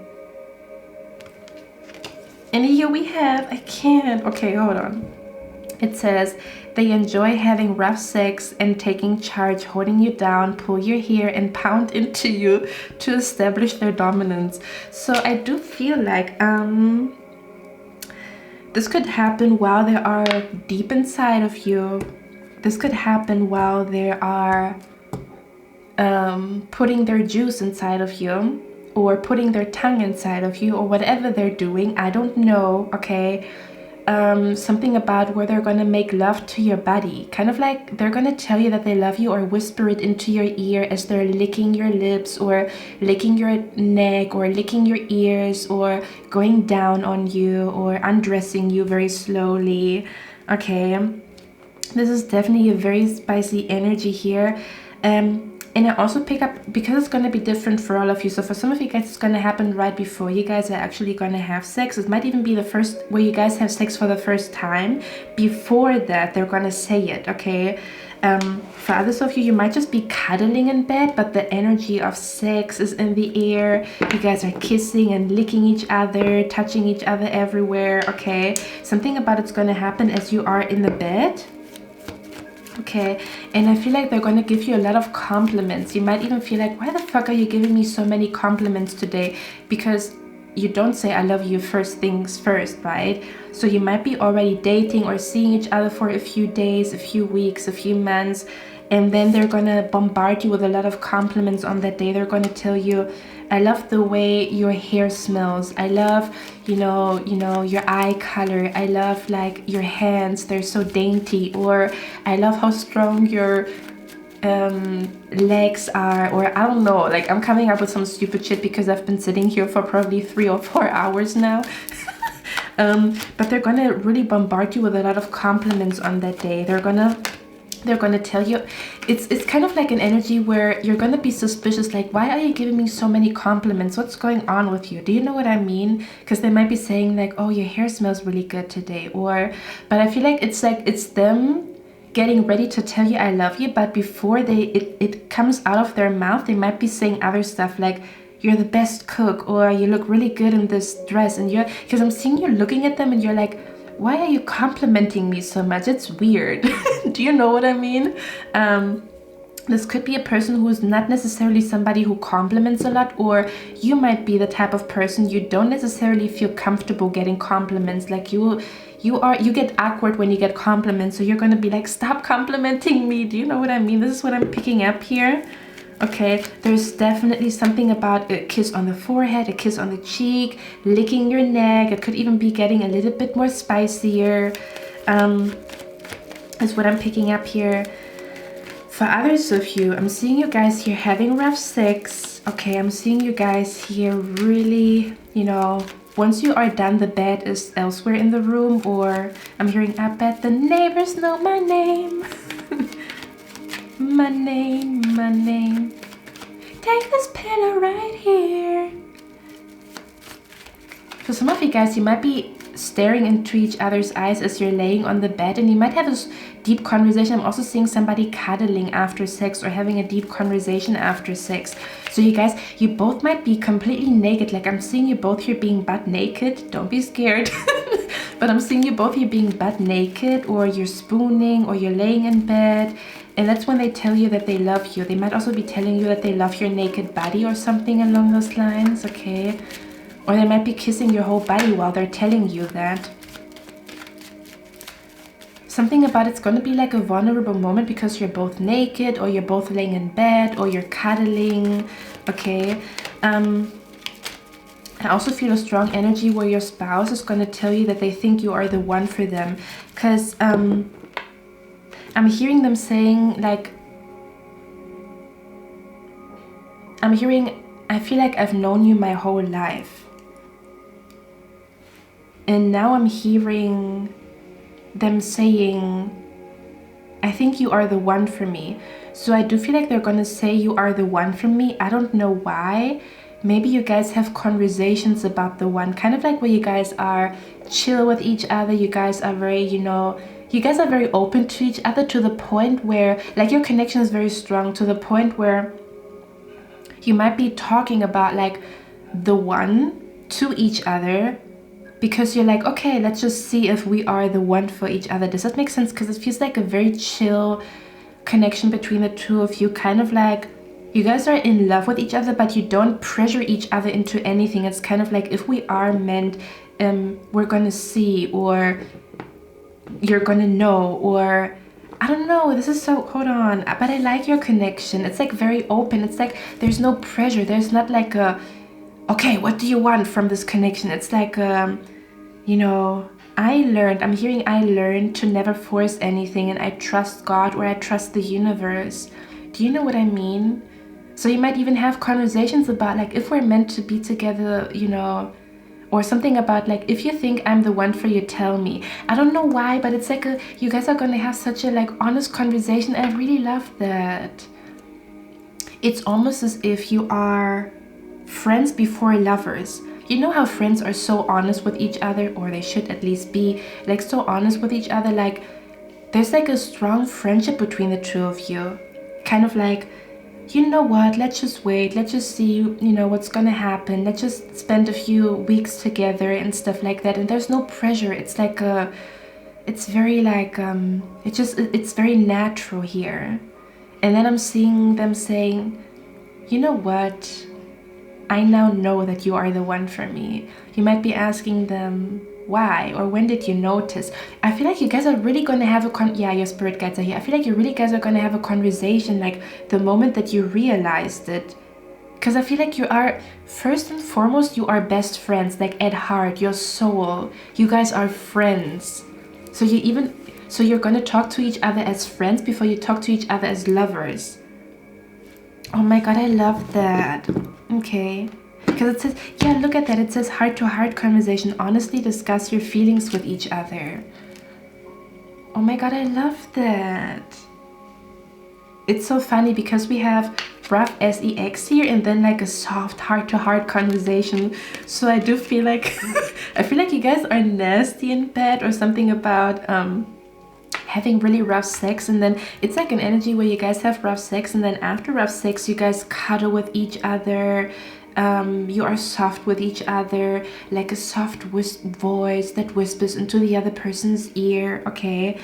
[SPEAKER 1] and here we have, I can't, okay, hold on. It says, they enjoy having rough sex and taking charge, holding you down, pull your hair and pound into you to establish their dominance. So I do feel like this could happen while they are deep inside of you. This could happen while they are putting their juice inside of you, or putting their tongue inside of you, or whatever they're doing. I don't know, okay? Something about where they're gonna make love to your body, kind of like they're gonna tell you that they love you or whisper it into your ear as they're licking your lips or licking your neck or licking your ears or going down on you or undressing you very slowly. Okay, this is definitely a very spicy energy here. And I also pick up, because it's going to be different for all of you. So for some of you guys, it's going to happen right before you guys are actually going to have sex. It might even be the first where you guys have sex for the first time. Before that, they're going to say it, okay? For others of you, you might just be cuddling in bed, but the energy of sex is in the air. You guys are kissing and licking each other, touching each other everywhere, okay? Something about it's going to happen as you are in the bed. Okay, and I feel like they're going to give you a lot of compliments. You might even feel like, why the fuck are you giving me so many compliments today? Because you don't say I love you first things first, right? So you might be already dating or seeing each other for a few days, a few weeks, a few months, and then they're going to bombard you with a lot of compliments on that day. They're going to tell you, I love the way your hair smells. I love, you know, your eye color. I love like your hands, they're so dainty. Or I love how strong your legs are, or I don't know, like I'm coming up with some stupid shit because I've been sitting here for probably 3 or 4 hours now. But they're gonna really bombard you with a lot of compliments on that day. They're gonna tell you, it's kind of like an energy where you're gonna be suspicious, like, why are you giving me so many compliments? What's going on with you? Do you know what I mean? Because they might be saying like, oh, your hair smells really good today, or, but I feel like it's them getting ready to tell you I love you, but before it comes out of their mouth, they might be saying other stuff like, you're the best cook, or you look really good in this dress, and because I'm seeing you looking at them and you're like, why are you complimenting me so much? It's weird. Do you know what I mean? This could be a person who's not necessarily somebody who compliments a lot, or you might be the type of person you don't necessarily feel comfortable getting compliments. Like you get awkward when you get compliments, so you're gonna be like, stop complimenting me. Do you know what I mean? This is what I'm picking up here. Okay, there's definitely something about a kiss on the forehead, a kiss on the cheek, licking your neck. It could even be getting a little bit more spicier. Is what I'm picking up here. For others of you, I'm seeing you guys here having rough sex. Okay, I'm seeing you guys here really, you know, once you are done, the bed is elsewhere in the room, or I'm hearing, I bet the neighbors know my name. My name. Take this pillow right here. For some of you guys, you might be staring into each other's eyes as you're laying on the bed, and you might have this deep conversation. I'm also seeing somebody cuddling after sex or having a deep conversation after sex. So you guys, you both might be completely naked. Like I'm seeing you both here being butt naked. Don't be scared. But I'm seeing you both here being butt naked, or you're spooning, or you're laying in bed. And that's when they tell you that they love you. They might also be telling you that they love your naked body or something along those lines, okay? Or they might be kissing your whole body while they're telling you that. Something about it's going to be like a vulnerable moment because you're both naked, or you're both laying in bed, or you're cuddling, okay? I also feel a strong energy where your spouse is going to tell you that they think you are the one for them. Because I'm hearing them saying like, I feel like I've known you my whole life. And now I'm hearing them saying, I think you are the one for me. So I do feel like they're gonna say you are the one for me. I don't know why. Maybe you guys have conversations about the one, kind of like where you guys are chill with each other. You guys are very, you know, you guys are very open to each other, to the point where like your connection is very strong, to the point where you might be talking about like the one to each other, because you're like, okay, let's just see if we are the one for each other. Does that make sense? Because it feels like a very chill connection between the two of you, kind of like you guys are in love with each other, but you don't pressure each other into anything. It's kind of like, if we are meant, we're gonna see, or you're gonna know, or I don't know. This is so, hold on, but I like your connection. It's like very open. It's like there's no pressure. There's not like a, okay, what do you want from this connection? It's like, you know, I'm hearing I learned to never force anything, and I trust God, or I trust the universe. Do you know what I mean? So you might even have conversations about like, if we're meant to be together, you know, or something about like, if you think I'm the one for you, tell me. I don't know why, but it's like you guys are gonna have such a like honest conversation. I really love that. It's almost as if you are friends before lovers. You know how friends are so honest with each other, or they should at least be like so honest with each other. Like there's like a strong friendship between the two of you. Kind of like, you know what, let's just wait, let's just see, you know, what's gonna happen. Let's just spend a few weeks together and stuff like that. And there's no pressure. It's like it's very like, it's very natural here. And then I'm seeing them saying, you know what, I now know that you are the one for me. You might be asking them, why, or when did you notice? I feel like you guys are really gonna have yeah, your spirit guides are here. I feel like you really guys are gonna have a conversation like the moment that you realized it. Because I feel like you are, first and foremost, you are best friends, like at heart, your soul. You guys are friends. So So you're going to talk to each other as friends before you talk to each other as lovers. Oh my god, I love that. Okay. Because it says, yeah, look at that. It says heart-to-heart conversation. Honestly discuss your feelings with each other. Oh my god, I love that. It's so funny because we have rough sex here and then like a soft heart-to-heart conversation. So I do feel like I feel like you guys are nasty in bed, or something about having really rough sex, and then it's like an energy where you guys have rough sex, and then after rough sex you guys cuddle with each other. You are soft with each other, like a soft voice that whispers into the other person's ear. Okay,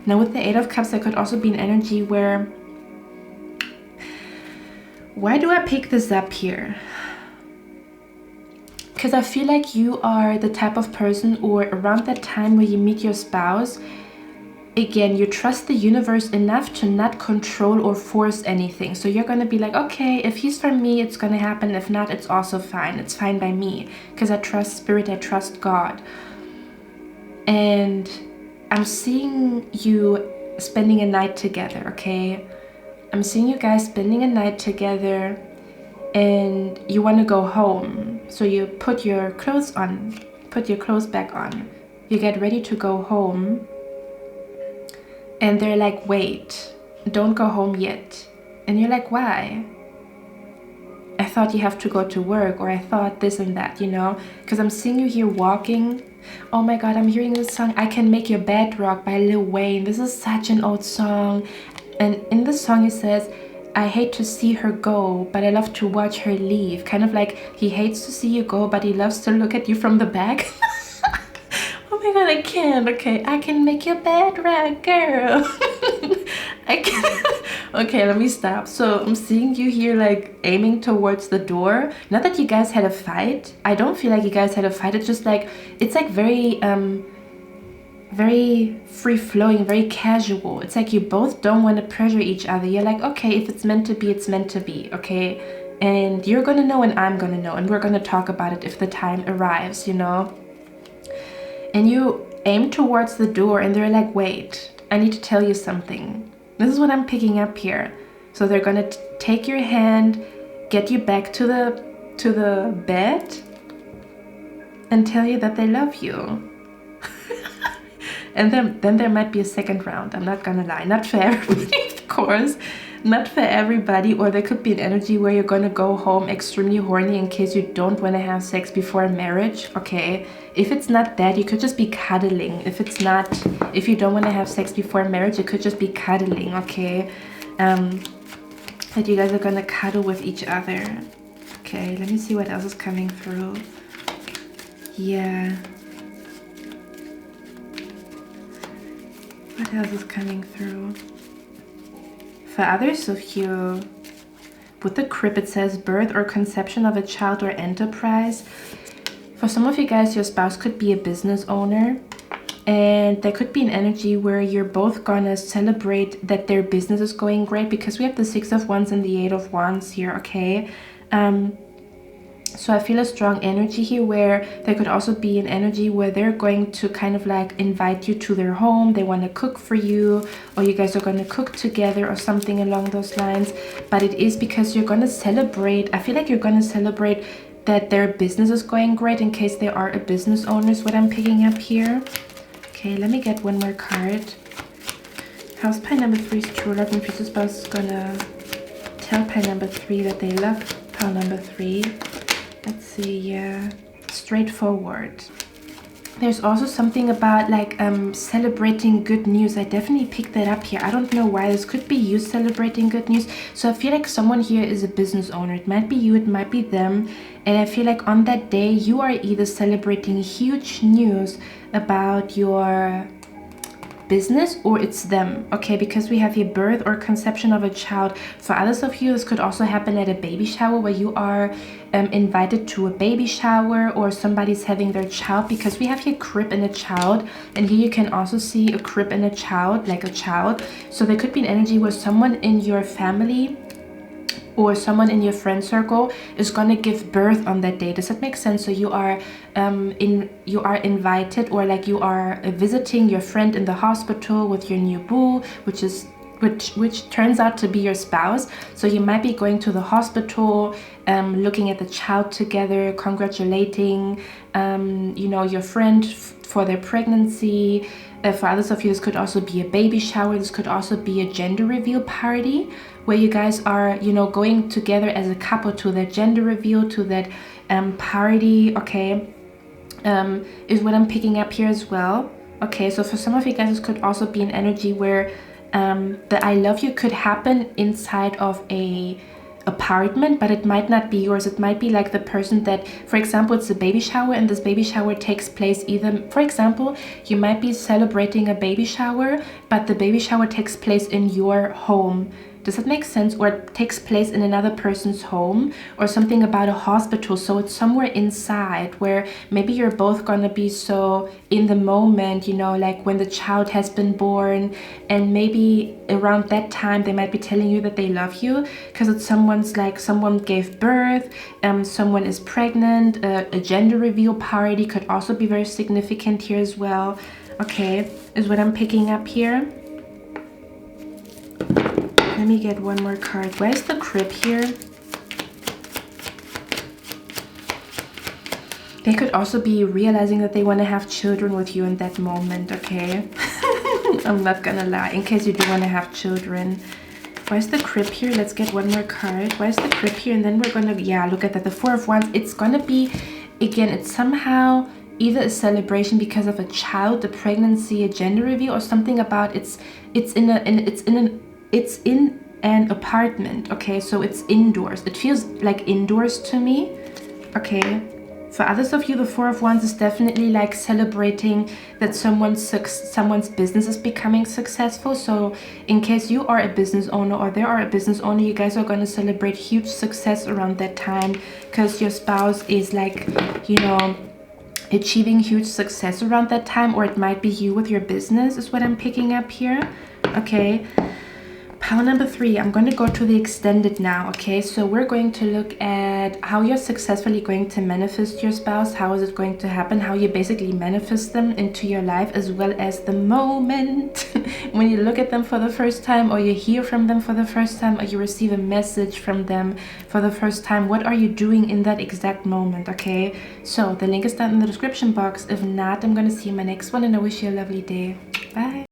[SPEAKER 1] now with the Eight of Cups, there could also be an energy where, why do I pick this up here? Because I feel like you are the type of person, or around that time where you meet your spouse, again, you trust the universe enough to not control or force anything. So you're going to be like, okay, if he's for me, it's going to happen. If not, it's also fine. It's fine by me. Because I trust spirit, I trust God. And I'm seeing you spending a night together, okay? I'm seeing you guys spending a night together, and you want to go home. So you put your clothes on, put your clothes back on. You get ready to go home. And they're like, wait, don't go home yet. And you're like, why? I thought you have to go to work, or I thought this and that, you know? Because I'm seeing you here walking. Oh my god, I'm hearing this song, I Can Make Your Bed Rock by Lil Wayne. This is such an old song. And in the song he says, I hate to see her go, but I love to watch her leave. Kind of like he hates to see you go, but he loves to look at you from the back. Oh my god, I can't. Okay, I can make your bed right, girl. I can. Okay, let me stop. So I'm seeing you here like aiming towards the door. Not that you guys had a fight. I don't feel like you guys had a fight. It's just like, it's like very free-flowing, very casual. It's like you both don't want to pressure each other. You're like, okay, if it's meant to be, it's meant to be, okay? And you're gonna know and I'm gonna know, and we're gonna talk about it if the time arrives, you know? And you aim towards the door, and they're like, wait, I need to tell you something. This is what I'm picking up here. So they're gonna take your hand, get you back to the bed, and tell you that they love you. And then there might be a second round. I'm not gonna lie. Not for everybody, of course. Not for everybody. Or there could be an energy where you're gonna go home extremely horny in case you don't want to have sex before marriage. Okay. If it's not that, you could just be cuddling. If you don't want to have sex before marriage, it could just be cuddling. Okay. That you guys are gonna cuddle with each other. Okay. Let me see what else is coming through. Yeah. What else is coming through? For others of you, with the crib, it says birth or conception of a child or enterprise. For some of you guys, your spouse could be a business owner, and there could be an energy where you're both gonna celebrate that their business is going great, because we have the Six of Wands and the Eight of Wands here, okay? So I feel a strong energy here where there could also be an energy where they're going to kind of like invite you to their home. They want to cook for you, or you guys are going to cook together or something along those lines. But it is because you're going to celebrate. I feel like you're going to celebrate that their business is going great, in case they are a business owner is what I'm picking up here. Okay, let me get one more card. House pile number 3's true love and future spouse is going to tell pile number 3 that they love pile number 3. Let's see, yeah, straightforward. There's also something about like celebrating good news. I definitely picked that up here. I don't know why. This could be you celebrating good news. So I feel like someone here is a business owner. It might be you, it might be them. And I feel like on that day, you are either celebrating huge news about your business, or it's them, okay? Because we have here birth or conception of a child. For others of you, this could also happen at a baby shower, where you are invited to a baby shower, or somebody's having their child, because we have here crib and a child, and here you can also see a crib and a child, like a child. So there could be an energy where someone in your family or someone in your friend circle is going to give birth on that day. Does that make sense? So you are invited, or like you are visiting your friend in the hospital with your new boo, which turns out to be your spouse. So you might be going to the hospital, looking at the child together, congratulating your friend for their pregnancy. For others of you, this could also be a baby shower. This could also be a gender reveal party where you guys are, going together as a couple to that gender reveal, to that party, okay, is what I'm picking up here as well. Okay, so for some of you guys, this could also be an energy where the I love you could happen inside of a apartment, but it might not be yours. It might be like the person that, for example, it's a baby shower, and this baby shower takes place either, for example, you might be celebrating a baby shower, but the baby shower takes place in your home. Does that make sense? Or it takes place in another person's home, or something about a hospital. So it's somewhere inside where maybe you're both gonna be so in the moment, like when the child has been born, and maybe around that time they might be telling you that they love you, because it's someone gave birth, someone is pregnant, a gender reveal party could also be very significant here as well. Okay, is what I'm picking up here. Let me get one more card. Where's the crib here? They could also be realizing that they want to have children with you in that moment, okay? I'm not gonna lie, in case you do want to have children. Where's the crib here? Let's get one more card. Where's the crib here? And then we're gonna, look at that, the Four of Wands. It's gonna be, again, it's somehow either a celebration because of a child, a pregnancy, a gender reveal, or something about it's in an apartment, okay? So it's indoors. It feels like indoors to me, okay? For others of you, the Four of Wands is definitely like celebrating that someone's business is becoming successful. So in case you are a business owner, or there are a business owner, you guys are going to celebrate huge success around that time, because your spouse is like, achieving huge success around that time, or it might be you with your business is what I'm picking up here, okay? Pile number 3, I'm going to go to the extended now, okay? So we're going to look at how you're successfully going to manifest your spouse. How is it going to happen? How you basically manifest them into your life, as well as the moment when you look at them for the first time, or you hear from them for the first time, or you receive a message from them for the first time. What are you doing in that exact moment, okay? So the link is down in the description box. If not, I'm going to see you in my next one, and I wish you a lovely day. Bye.